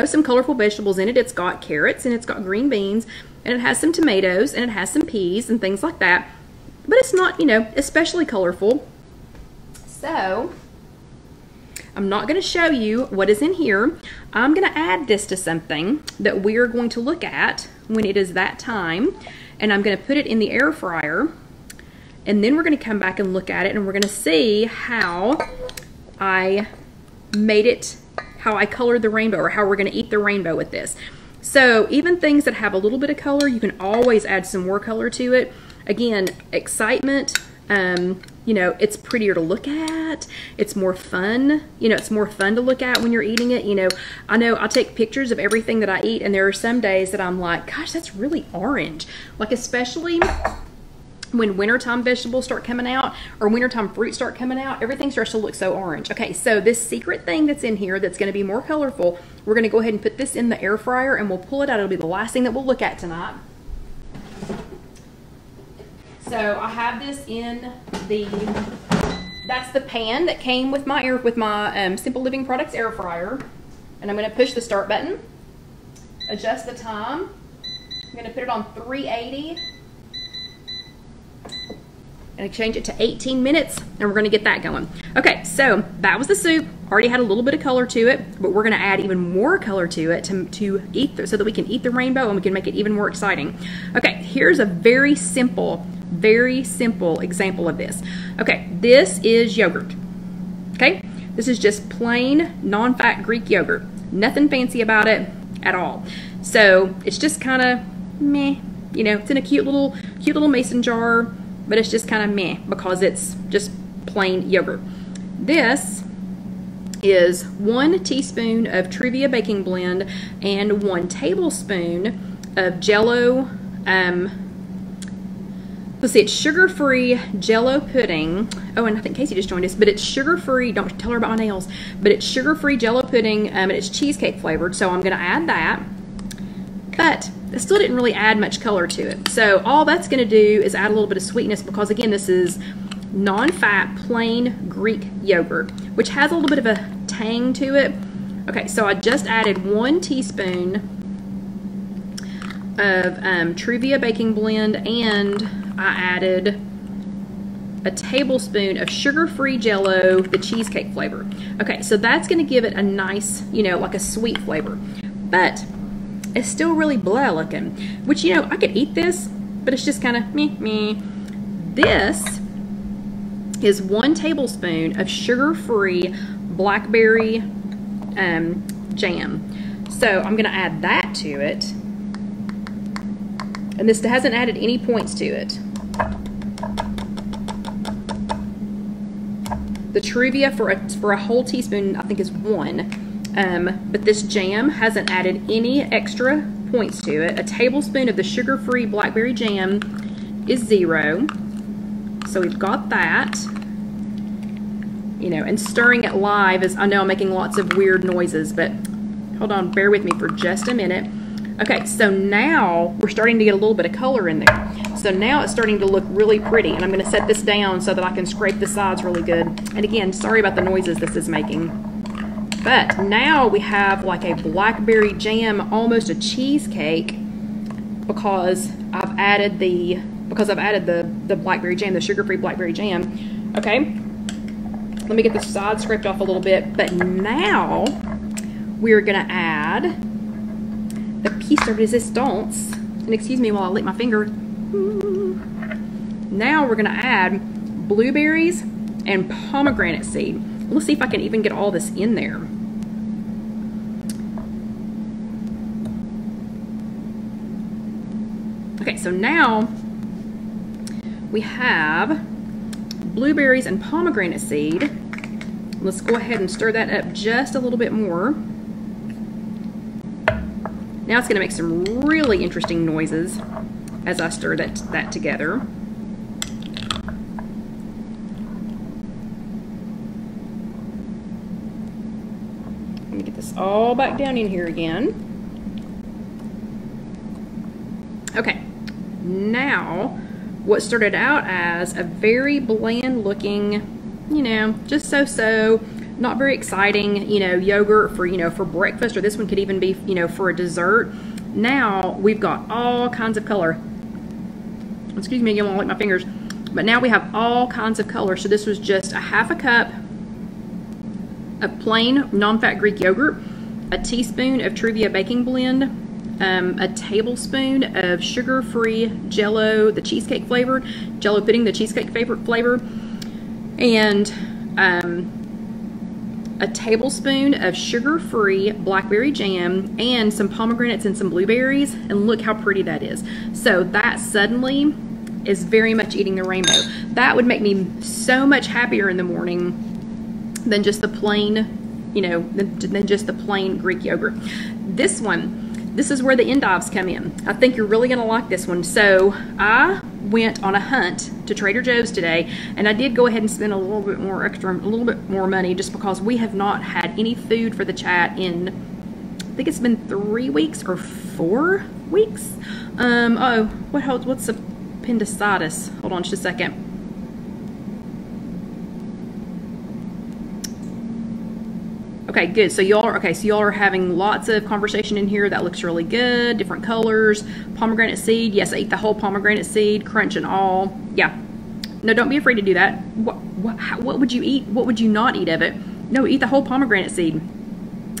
some colorful vegetables in it. It's got carrots and it's got green beans and it has some tomatoes and it has some peas and things like that. But it's not, especially colorful. So I'm not going to show you what is in here. I'm going to add this to something that we're going to look at when it is that time. And I'm going to put it in the air fryer. And then we're going to come back and look at it, and we're going to see how I made it, how I colored the rainbow, or how we're going to eat the rainbow with this. So even things that have a little bit of color, you can always add some more color to it. Again, excitement. It's prettier to look at. It's more fun. It's more fun to look at when you're eating it. I know I take pictures of everything that I eat, and there are some days that I'm like, gosh, that's really orange. Like, especially when wintertime vegetables start coming out, or wintertime fruits start coming out, everything starts to look so orange. Okay, so this secret thing that's in here that's going to be more colorful, we're going to go ahead and put this in the air fryer, and we'll pull it out. It'll be the last thing that we'll look at tonight. So I have this in that's the pan that came with my Simple Living Products air fryer. And I'm going to push the start button, adjust the time. I'm going to put it on 380. And change it to 18 minutes, and we're going to get that going. Okay, so that was the soup. Already had a little bit of color to it, but we're going to add even more color to it to eat so that we can eat the rainbow and we can make it even more exciting. Okay, here's a very simple example of this. Okay, this is yogurt. Okay, this is just plain non-fat Greek yogurt. Nothing fancy about it at all. So it's just kind of meh. It's in a cute little mason jar, but it's just kind of meh because it's just plain yogurt. This is 1 teaspoon of Truvia baking blend and 1 tablespoon of Jell-O. Let's see, it's sugar-free Jell-O pudding. Oh, and I think Casey just joined us, but it's sugar-free. Don't tell her about my nails. But it's sugar-free Jell-O pudding, and it's cheesecake flavored. So I'm going to add that. But it still didn't really add much color to it. So all that's going to do is add a little bit of sweetness because, again, this is non-fat, plain Greek yogurt, which has a little bit of a tang to it. Okay, so I just added 1 teaspoon of Truvia baking blend, and I added a tablespoon of sugar-free Jell-O, the cheesecake flavor. Okay, so that's going to give it a nice, like a sweet flavor. But it's still really blah looking, which, I could eat this but it's just kind of meh. This is 1 tablespoon of sugar-free blackberry jam. So I'm gonna add that to it. And this hasn't added any points to it. The Truvia for a whole teaspoon, I think, is 1. But this jam hasn't added any extra points to it. A tablespoon of the sugar-free blackberry jam is 0. So we've got that. You know, and stirring it live is, I know I'm making lots of weird noises, but hold on, bear with me for just a minute. Okay, so now we're starting to get a little bit of color in there. So now it's starting to look really pretty, and I'm going to set this down so that I can scrape the sides really good. And again, sorry about the noises this is making. But now we have like a blackberry jam, almost a cheesecake, because I've added the blackberry jam, the sugar-free blackberry jam. Okay, let me get the sides scraped off a little bit. But now we're going to add the piece de resistance, and excuse me while I lick my finger. Now we're going to add blueberries and pomegranate seed. Let's see if I can even get all this in there. Okay, so now we have blueberries and pomegranate seed. Let's go ahead and stir that up just a little bit more. Now it's going to make some really interesting noises as I stir that together. Let me get this all back down in here again. Okay, now what started out as a very bland looking, you know, just so, not very exciting, you know, yogurt for, you know, for breakfast, or this one could even be, you know, for a dessert. Now we've got all kinds of color. Excuse me again while I lick my fingers. But now we have all kinds of color. So this was just a half a cup of plain non-fat Greek yogurt, a teaspoon of Truvia baking blend, a tablespoon of sugar-free Jello, the cheesecake flavored, Jello pudding, the cheesecake favorite flavor, and a tablespoon of sugar-free blackberry jam, and some pomegranates and some blueberries. And look how pretty that is. So that suddenly is very much eating the rainbow. That would make me so much happier in the morning than just the plain, you know, than just the plain Greek yogurt. This one, this is where the endives come in. I think you're really gonna like this one. So I went on a hunt to Trader Joe's today, and I did go ahead and spend a little bit more money, just because we have not had any food for the chat in, I think it's been 3 weeks or 4 weeks. Oh, what's appendicitis? Hold on just a second. Okay, good. So y'all are having lots of conversation in here. That looks really good. Different colors. Pomegranate seed. Yes, I eat the whole pomegranate seed, crunch and all. Yeah. No, don't be afraid to do that. What would you eat? What would you not eat of it? No, eat the whole pomegranate seed.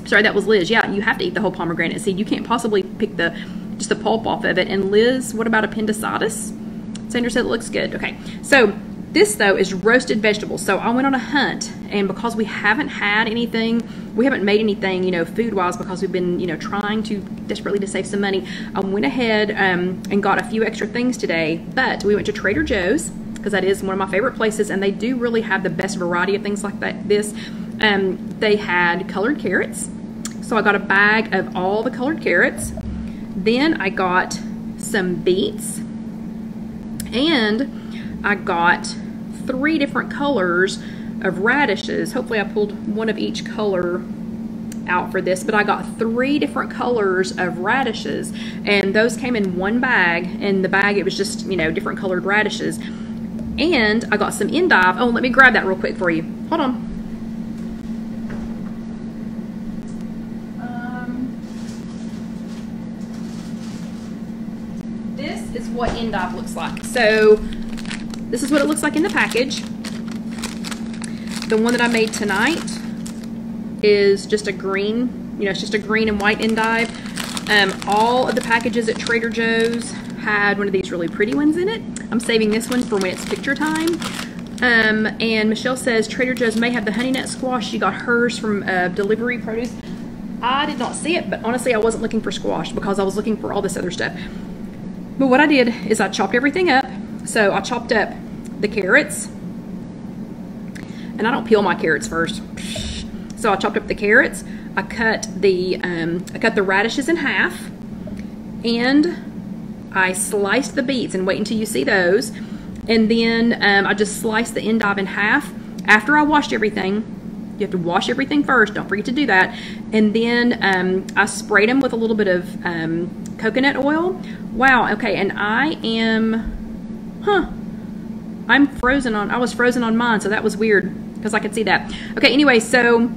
Sorry, that was Liz. Yeah, you have to eat the whole pomegranate seed. You can't possibly pick just the pulp off of it. And Liz, what about appendicitis? Sandra said it looks good. Okay, so this though is roasted vegetables. So I went on a hunt, and because we haven't had anything, we haven't made anything, you know, food-wise, because we've been, you know, trying to desperately to save some money. I went ahead and got a few extra things today, but we went to Trader Joe's, because that is one of my favorite places, and they do really have the best variety of things like that. They had colored carrots, so I got a bag of all the colored carrots. Then I got some beets, and I got 3 different colors of radishes. Hopefully I pulled one of each color out for this, but I got 3 different colors of radishes, and those came in one bag. In the bag it was just, you know, different colored radishes. And I got some endive. Oh, let me grab that real quick for you. Hold on. This is what endive looks like. So this is what it looks like in the package. The one that I made tonight is just a green, you know, it's just a green and white endive. All of the packages at Trader Joe's had one of these really pretty ones in it. I'm saving this one for when it's picture time. And Michelle says Trader Joe's may have the honey nut squash. She got hers from Delivery Produce. I did not see it, but honestly I wasn't looking for squash because I was looking for all this other stuff. But what I did is I chopped everything up. So I chopped up the carrots, and I don't peel my carrots first. So I chopped up the carrots. I cut the radishes in half, and I sliced the beets, and wait until you see those. And then I just sliced the endive in half. After I washed everything, you have to wash everything first. Don't forget to do that. And then I sprayed them with a little bit of coconut oil. Wow. Okay. And I was frozen on mine, so that was weird because I could see that. Okay. Anyway, so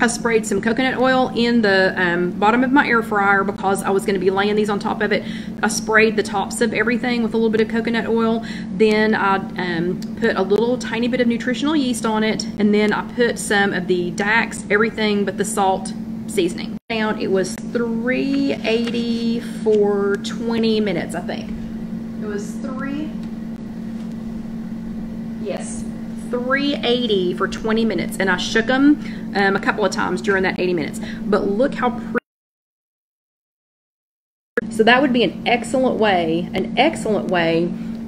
I sprayed some coconut oil in the bottom of my air fryer because I was going to be laying these on top of it. I sprayed the tops of everything with a little bit of coconut oil. Then I put a little tiny bit of nutritional yeast on it, and then I put some of the Dax everything but the salt seasoning. Down, it was 380 for 20 minutes, I think. It was 380 for 20 minutes, and I shook them a couple of times during that 80 minutes. But look how pretty. So that would be an excellent way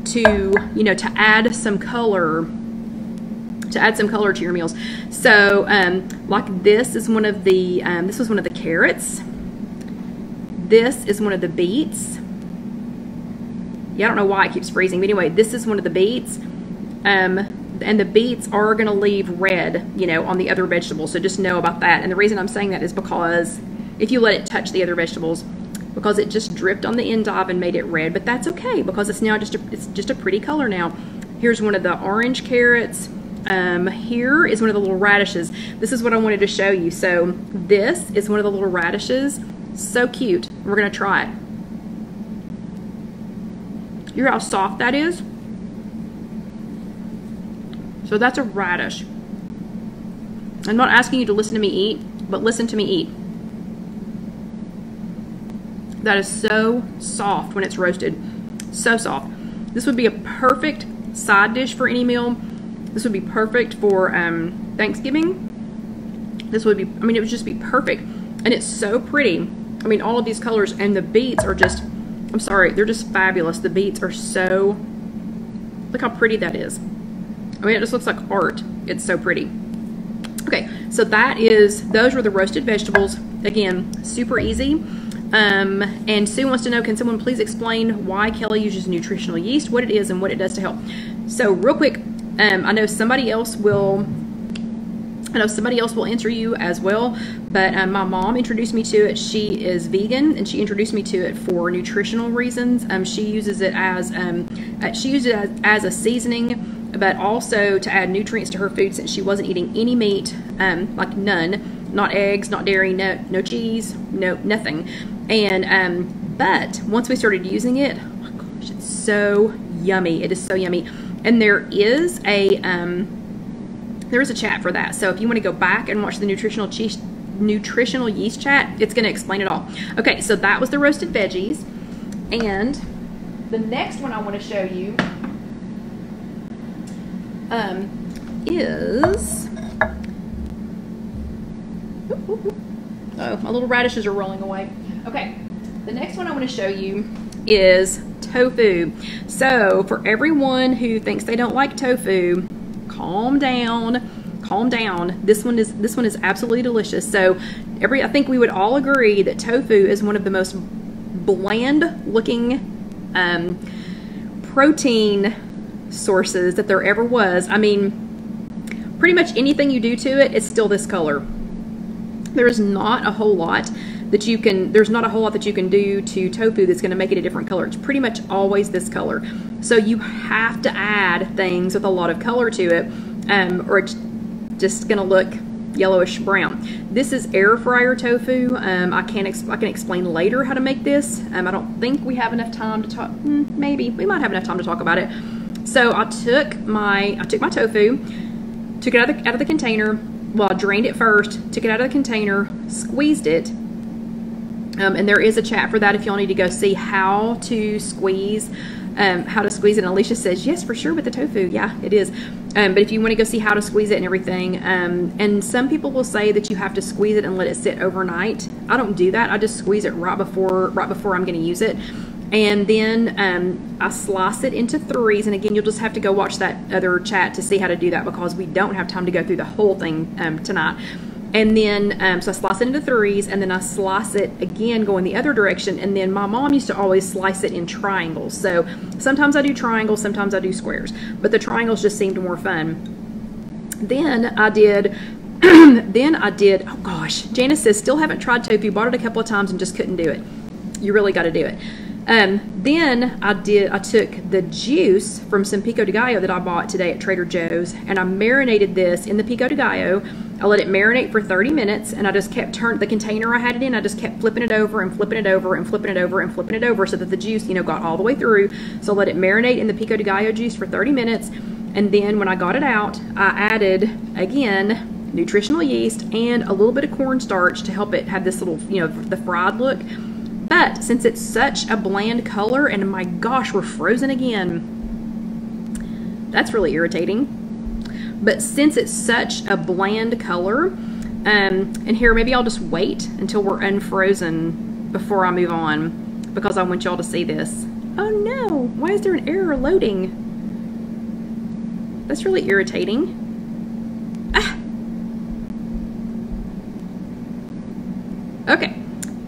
to, you know, to add some color to your meals. So like this is one of the this was one of the carrots. This is one of the beets. Yeah, I don't know why it keeps freezing, but anyway, this is one of the beets. And the beets are going to leave red, you know, on the other vegetables. So just know about that. And the reason I'm saying that is because if you let it touch the other vegetables, because it just dripped on the endive and made it red. But that's okay because it's now just a pretty color now. Here's one of the orange carrots. Here is one of the little radishes. This is what I wanted to show you. So this is one of the little radishes. So cute. We're going to try it. You hear how soft that is? So that's a radish. I'm not asking you to listen to me eat, but listen to me eat. That is so soft when it's roasted. So soft. This would be a perfect side dish for any meal. This would be perfect for Thanksgiving. This would be, I mean, it would just be perfect. And it's so pretty. I mean, all of these colors, and the beets are just, I'm sorry, they're just fabulous. The beets are so, look how pretty that is. I mean, it just looks like art. It's so pretty. Okay, so those were the roasted vegetables. Again, super easy. And Sue wants to know, can someone please explain why Kelly uses nutritional yeast, what it is, and what it does to help? So real quick, I know somebody else will answer you as well, but my mom introduced me to it. She is vegan, and she introduced me to it for nutritional reasons. She uses it as a seasoning, but also to add nutrients to her food since she wasn't eating any meat, like none, not eggs, not dairy, no cheese, no nothing. And but once we started using it, oh my gosh, it's so yummy. It is so yummy. And there is a chat for that. So if you want to go back and watch the nutritional yeast chat, it's going to explain it all. Okay, so that was the roasted veggies. And the next one I want to show you is, oh, my little radishes are rolling away. Okay, the next one I want to show you is tofu. So for everyone who thinks they don't like tofu, calm down, calm down. This one is absolutely delicious. So I think we would all agree that tofu is one of the most bland looking protein sources that there ever was. I mean, pretty much anything you do to it, it's still this color. There's not a whole lot that you can do to tofu that's going to make it a different color. It's pretty much always this color. So you have to add things with a lot of color to it, or it's just going to look yellowish brown. This is air fryer tofu. I can explain later how to make this. I don't think we have enough time to talk. Maybe we might have enough time to talk about it. So I took my tofu, took it out of the container. Well, I drained it first, took it out of the container, squeezed it, And there is a chat for that if y'all need to go see how to squeeze it. And Alicia says, yes, for sure with the tofu. Yeah, it is. But if you want to go see how to squeeze it and everything, and some people will say that you have to squeeze it and let it sit overnight. I don't do that. I just squeeze it right before I'm going to use it. And then I slice it into 3s. And again, you'll just have to go watch that other chat to see how to do that, because we don't have time to go through the whole thing tonight. And then, so I slice it into 3s, and then I slice it again going the other direction. And then my mom used to always slice it in triangles. So sometimes I do triangles, sometimes I do squares, but the triangles just seemed more fun. Then I did, oh gosh, Janice says, still haven't tried tofu, bought it a couple of times and just couldn't do it. You really got to do it. Then I took the juice from some pico de gallo that I bought today at Trader Joe's, and I marinated this in the pico de gallo. I let it marinate for 30 minutes, and I just kept turning the container I had it in. I just kept flipping it over and flipping it over and flipping it over and flipping it over so that the juice, got all the way through. So I let it marinate in the pico de gallo juice for 30 minutes. And then when I got it out, I added, again, nutritional yeast and a little bit of cornstarch to help it have this little, the fried look. But since it's such a bland color, and my gosh, we're frozen again. That's really irritating. But since it's such a bland color, and here, maybe I'll just wait until we're unfrozen before I move on, because I want y'all to see this. Oh no, why is there an error loading? That's really irritating. Ah. Okay,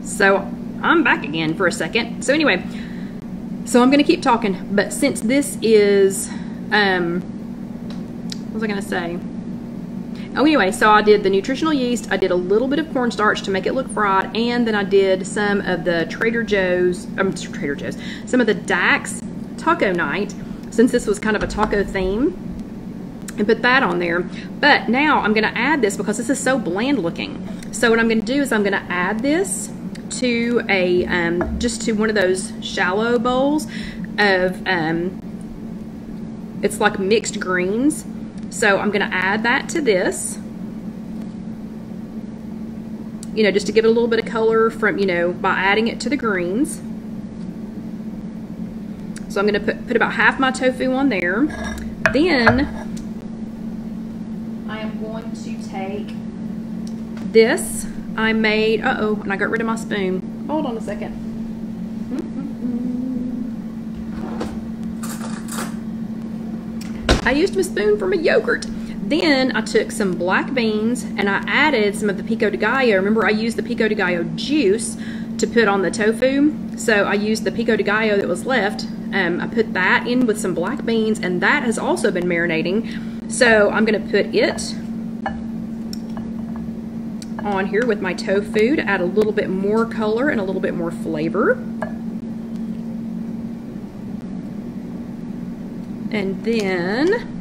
so I'm back again for a second. So anyway, so I'm gonna keep talking, but since this is, what was I gonna say? Oh, anyway, so I did the nutritional yeast, I did a little bit of cornstarch to make it look fried, and then I did some of the some of the Dax Taco Night, since this was kind of a taco theme, and put that on there. But now I'm gonna add this because this is so bland looking. So what I'm gonna do is I'm gonna add this to a, just to one of those shallow bowls of, it's like mixed greens. So I'm gonna add that to this, just to give it a little bit of color from, by adding it to the greens. So I'm gonna put about half my tofu on there. Then I am going to take this. I made, and I got rid of my spoon. Hold on a second. I used my spoon for my yogurt. Then I took some black beans and I added some of the pico de gallo. Remember, I used the pico de gallo juice to put on the tofu. So I used the pico de gallo that was left. I put that in with some black beans, and that has also been marinating. So I'm gonna put it on here with my tofu to add a little bit more color and a little bit more flavor. And then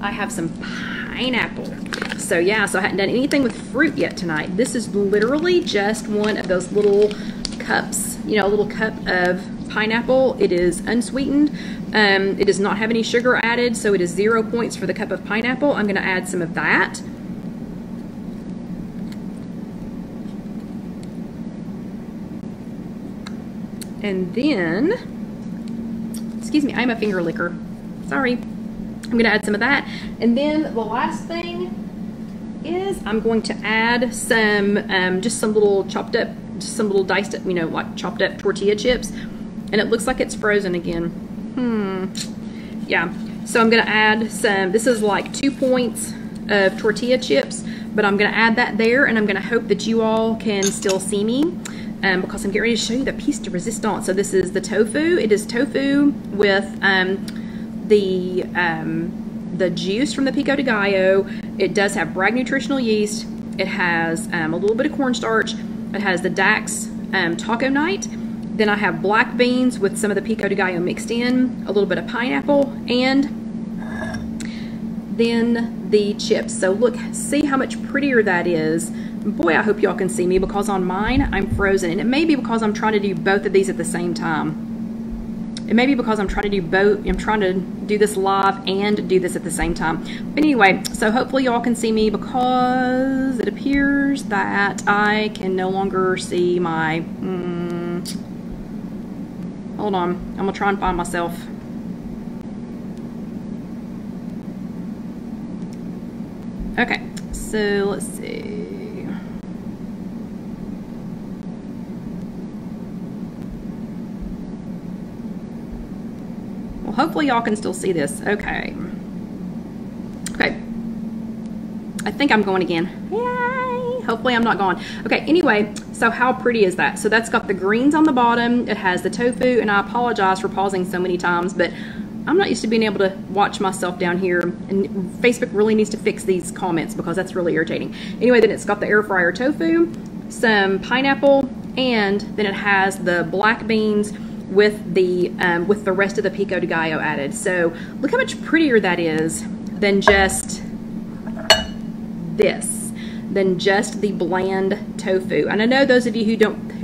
I have some pineapple. So yeah, so I hadn't done anything with fruit yet tonight. This is literally just one of those little cups, a little cup of pineapple. It is unsweetened. It does not have any sugar added, so it is 0 points for the cup of pineapple. I'm gonna add some of that. And then, excuse me, I'm a finger licker. Sorry. I'm gonna add some of that. And then the last thing is I'm going to add some, just some little chopped up, just some little diced up, like chopped up tortilla chips. And it looks like it's frozen again. Yeah, so I'm gonna add some, this is like 2 points of tortilla chips, but I'm gonna add that there, and I'm gonna hope that you all can still see me. Because I'm getting ready to show you the piece de resistance. So this is the tofu. It is tofu with the juice from the pico de gallo. It does have Bragg nutritional yeast. It has a little bit of cornstarch. It has the Dax Taco Night. Then I have black beans with some of the pico de gallo mixed in, a little bit of pineapple, and then the chips. So look, see how much prettier that is. Boy, I hope y'all can see me, because on mine, I'm frozen. And it may be because I'm trying to do both of these at the same time. It may be because I'm trying to do both. I'm trying to do this live and do this at the same time. But anyway, so hopefully y'all can see me, because it appears that I can no longer see my... hold on. I'm going to try and find myself. Okay, so let's see. Well, hopefully y'all can still see this. Okay. Okay. I think I'm going again. Yay! Hopefully I'm not gone. Okay, anyway, so how pretty is that? So that's got the greens on the bottom. It has the tofu, and I apologize for pausing so many times, but I'm not used to being able to watch myself down here, and Facebook really needs to fix these comments because that's really irritating. Anyway, then it's got the air fryer tofu, some pineapple, and then it has the black beans with the rest of the pico de gallo added. So look how much prettier that is than just this, than just the bland tofu. And I know those of you who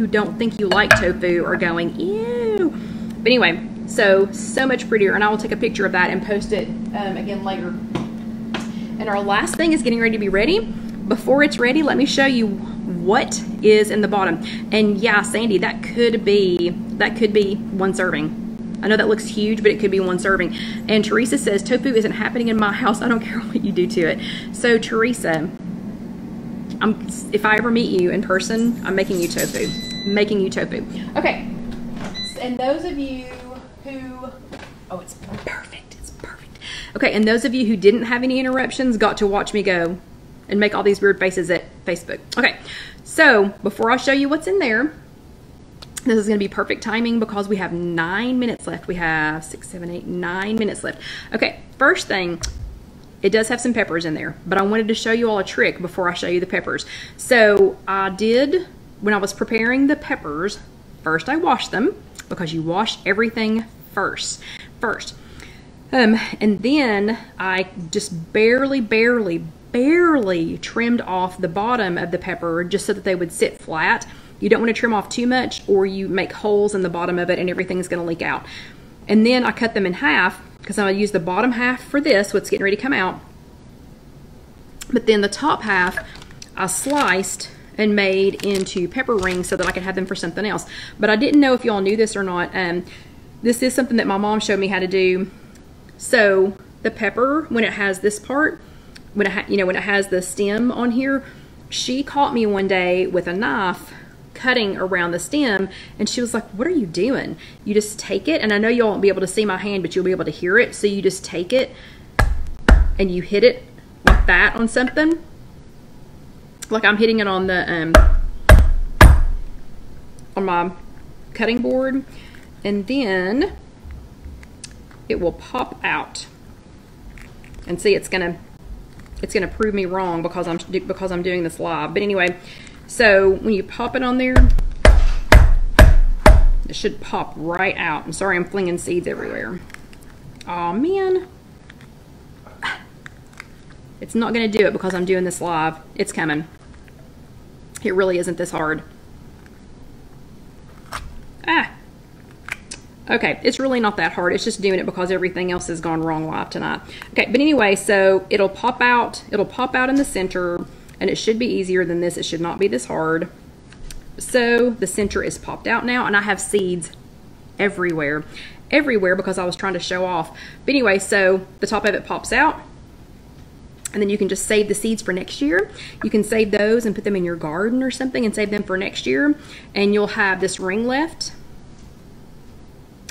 don't think you like tofu are going, ew. But anyway, so much prettier, and I will take a picture of that and post it again later. And our last thing is getting ready to be ready. Before it's ready, let me show you what is in the bottom. And yeah, Sandy, that could be one serving. I know that looks huge, but it could be one serving. And Teresa says, tofu isn't happening in my house. I don't care what you do to it. So Teresa, if I ever meet you in person, I'm making you tofu. Making you tofu. Okay. And those of you who, oh, it's perfect. It's perfect. Okay, and those of you who didn't have any interruptions got to watch me go and make all these weird faces at Facebook. Okay, so before I show you what's in there, this is going to be perfect timing because we have 9 minutes left. We have 6, 7, 8, 9 minutes left. Okay, first thing, it does have some peppers in there, but I wanted to show you all a trick before I show you the peppers. So I did, when I was preparing the peppers, first I washed them, because you wash everything first. And then I just barely trimmed off the bottom of the pepper just so that they would sit flat. You don't want to trim off too much, or you make holes in the bottom of it and everything's going to leak out. And then I cut them in half, because I'm going to use the bottom half for this, what's getting ready to come out. But then the top half I sliced and made into pepper rings so that I could have them for something else. But I didn't know if y'all knew this or not. This is something that my mom showed me how to do. So the pepper, when it has this part, when it has the stem on here, she caught me one day with a knife cutting around the stem, and she was like, what are you doing? You just take it, and I know y'all won't be able to see my hand, but you'll be able to hear it. So you just take it and you hit it like that on something. Like I'm hitting it on the on my cutting board, and then it will pop out. And see, it's gonna prove me wrong because I'm doing this live. But anyway, so when you pop it on there, it should pop right out. I'm sorry, I'm flinging seeds everywhere. Oh man, it's not gonna do it because I'm doing this live. It's coming. It really isn't this hard. Okay, it's really not that hard. It's just doing it because everything else has gone wrong live tonight. Okay, but anyway, so it'll pop out in the center, and it should be easier than this. It should not be this hard. So the center is popped out now, and I have seeds everywhere because I was trying to show off. But anyway, so the top of it pops out, and then you can just save the seeds for next year. You can save those and put them in your garden or something and save them for next year, and you'll have this ring left.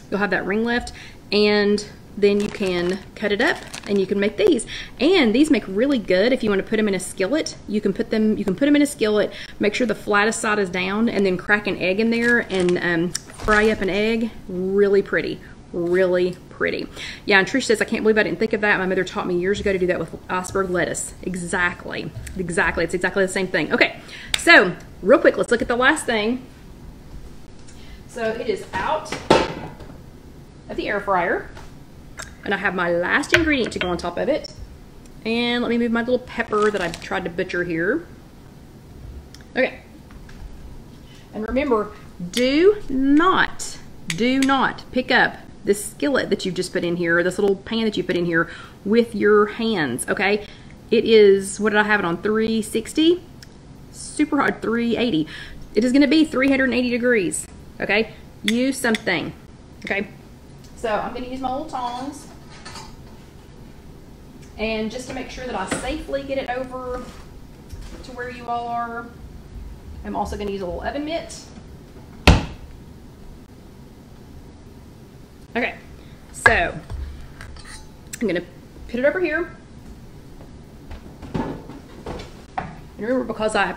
You'll have that ring left, and then you can cut it up and you can make these. And these make really good if you want to put them in a skillet. You can put them in a skillet, make sure the flattest side is down, and then crack an egg in there and fry up an egg. Really pretty. Really pretty. Yeah, and Trish says, I can't believe I didn't think of that. My mother taught me years ago to do that with iceberg lettuce. Exactly. It's exactly the same thing. Okay, so real quick, let's look at the last thing. So it is out of the air fryer, and I have my last ingredient to go on top of it. And let me move my little pepper that I've tried to butcher here. Okay. And remember, do not pick up this skillet that you've just put in here, this little pan that you put in here with your hands, okay? It is, what did I have it on, 360? Super hot, 380. It is gonna be 380 degrees, okay? Use something, okay? So I'm gonna use my little tongs. And just to make sure that I safely get it over to where you all are, I'm also gonna use a little oven mitt. Okay, so I'm gonna put it over here. And remember, because I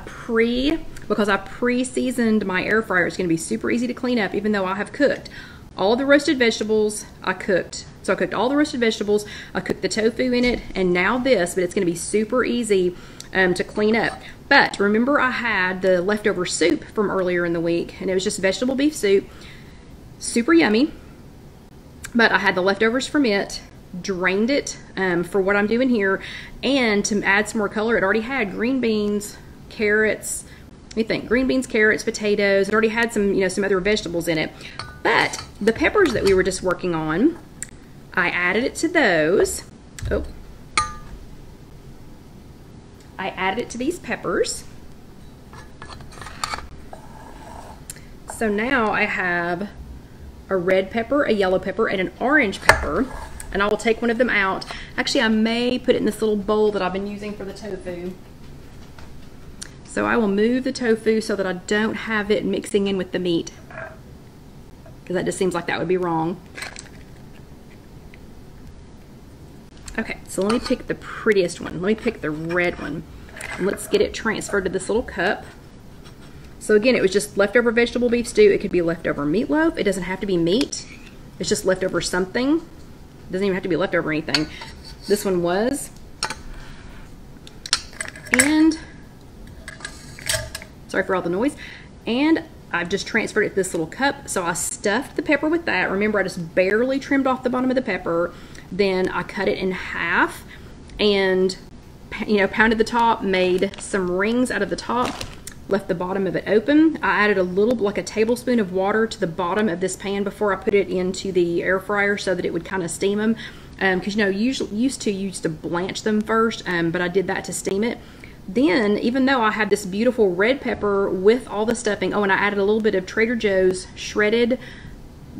pre-seasoned my air fryer, it's gonna be super easy to clean up, even though I have cooked all the roasted vegetables. I cooked all the roasted vegetables, I cooked the tofu in it, and now this, but it's gonna be super easy to clean up. But remember, I had the leftover soup from earlier in the week, and it was just vegetable beef soup, super yummy. But I had the leftovers from it, drained it for what I'm doing here, and to add some more color, it already had green beans, carrots, let me think, green beans, carrots, potatoes. It already had some, some other vegetables in it. But the peppers that we were just working on, I added it to those. Oh. I added it to these peppers. So now I have a red pepper, a yellow pepper, and an orange pepper. And I will take one of them out. Actually, I may put it in this little bowl that I've been using for the tofu. So I will move the tofu so that I don't have it mixing in with the meat, because that just seems like that would be wrong. Okay, so let me pick the prettiest one. Let me pick the red one. And let's get it transferred to this little cup. So again, it was just leftover vegetable beef stew. It could be leftover meatloaf. It doesn't have to be meat. It's just leftover something. It doesn't even have to be leftover anything. This one was. And, sorry for all the noise. And I've just transferred it to this little cup. So I stuffed the pepper with that. Remember, I just barely trimmed off the bottom of the pepper. Then I cut it in half and, pounded the top, made some rings out of the top, left the bottom of it open. I added a little, like a tablespoon of water to the bottom of this pan before I put it into the air fryer so that it would kind of steam them. Because, usually used to blanch them first, but I did that to steam it. Then, even though I had this beautiful red pepper with all the stuffing, oh, and I added a little bit of Trader Joe's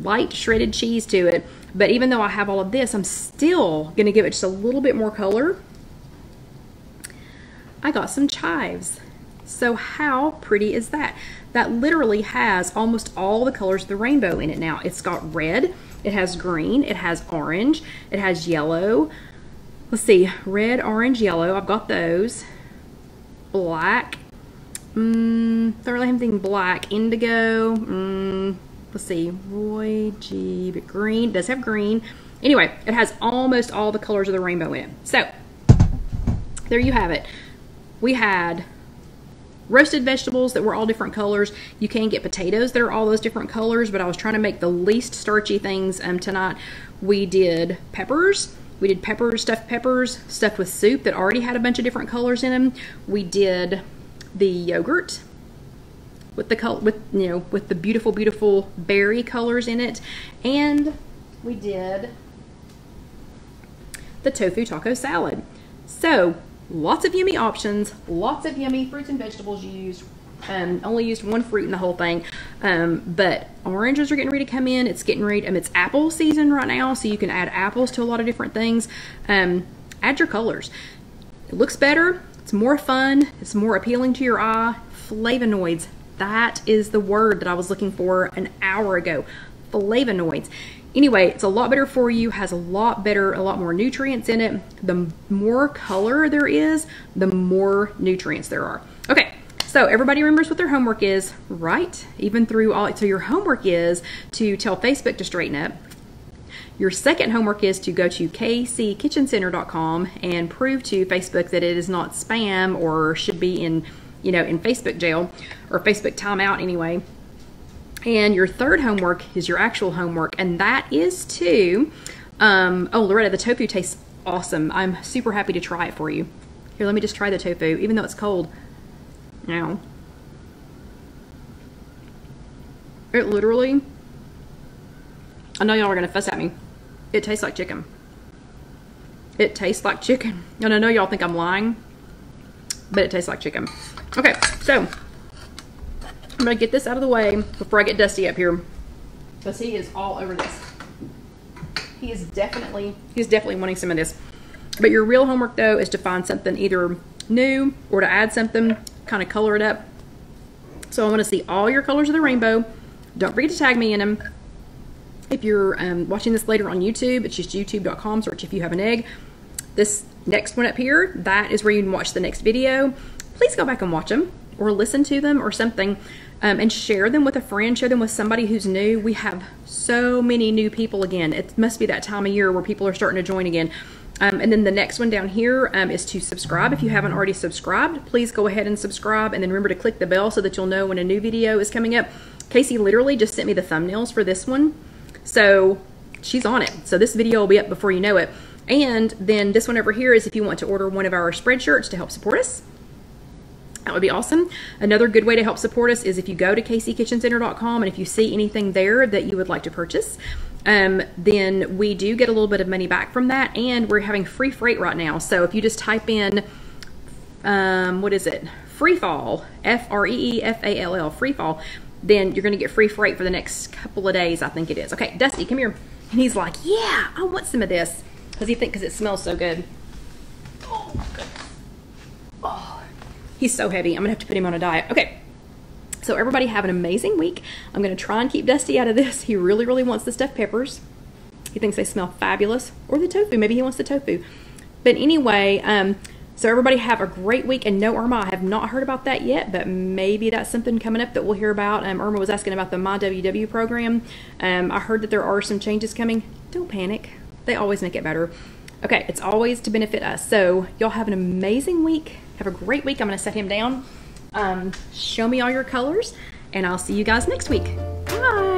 light shredded cheese to it. But even though I have all of this, I'm still gonna give it just a little bit more color. I got some chives. So how pretty is that? That literally has almost all the colors of the rainbow in it now. It's got red, it has green, it has orange, it has yellow. Let's see, red, orange, yellow, I've got those. Black, don't really have anything black. Indigo, let's see, Roy G, but green, does have green. Anyway, it has almost all the colors of the rainbow in it. So, there you have it. We had roasted vegetables that were all different colors. You can get potatoes that are all those different colors, but I was trying to make the least starchy things tonight. We did peppers. We did stuffed peppers, stuffed with soup that already had a bunch of different colors in them. We did the yogurt with the beautiful, beautiful berry colors in it, and we did the tofu taco salad. So lots of yummy options, lots of yummy fruits and vegetables used. Only used one fruit in the whole thing, but oranges are getting ready to come in. It's getting ready. It's apple season right now, so you can add apples to a lot of different things. Add your colors. It looks better. It's more fun. It's more appealing to your eye. Flavonoids. That is the word that I was looking for an hour ago. Flavonoids. Anyway, it's a lot better for you, has a lot more nutrients in it. The more color there is, the more nutrients there are. Okay, so everybody remembers what their homework is, right? Even through all, so your homework is to tell Facebook to straighten up. Your second homework is to go to kckitchencenter.com and prove to Facebook that it is not spam or should be in, in Facebook jail or Facebook timeout anyway. And your third homework is your actual homework, and that is to, oh, Loretta, the tofu tastes awesome. I'm super happy to try it for you. Here, let me just try the tofu, even though it's cold. Now, it literally I know y'all are gonna fuss at me. It tastes like chicken. It tastes like chicken. And I know y'all think I'm lying, but it tastes like chicken. Okay, so I'm gonna get this out of the way before I get Dusty up here, because he is all over this. He's definitely wanting some of this. But your real homework though is to find something either new or to add something, kind of color it up. So I want to see all your colors of the rainbow. Don't forget to tag me in them. If you're watching this later on YouTube, it's just youtube.com, search If You Have an Egg. This next one up here, that is where you can watch the next video. Please go back and watch them or listen to them or something, and share them with a friend, share them with somebody who's new. We have so many new people again. It must be that time of year where people are starting to join again. And then the next one down here is to subscribe. If you haven't already subscribed, please go ahead and subscribe, and then remember to click the bell so that you'll know when a new video is coming up. Casey literally just sent me the thumbnails for this one, so she's on it. So this video will be up before you know it. And then this one over here is if you want to order one of our spread shirts to help support us. That would be awesome. Another good way to help support us is if you go to KCKitchenCenter.com, and if you see anything there that you would like to purchase, then we do get a little bit of money back from that, and we're having free freight right now. So if you just type in, what is it? Freefall, F-R-E-E-F-A-L-L, Freefall, then you're gonna get free freight for the next couple of days, I think it is. Okay, Dusty, come here. And he's like, yeah, I want some of this. Because it smells so good. Oh, goodness. Oh, he's so heavy. I'm gonna have to put him on a diet. Okay, so everybody have an amazing week. I'm gonna try and keep Dusty out of this. He really, really wants the stuffed peppers. He thinks they smell fabulous. Or the tofu, maybe he wants the tofu. But anyway, so everybody have a great week. And no, Irma, I have not heard about that yet, but maybe that's something coming up that we'll hear about. Irma was asking about the My WW program. I heard that there are some changes coming. Don't panic. They always make it better. Okay, it's always to benefit us. So y'all have an amazing week. Have a great week. I'm gonna set him down. Show me all your colors, and I'll see you guys next week. Bye.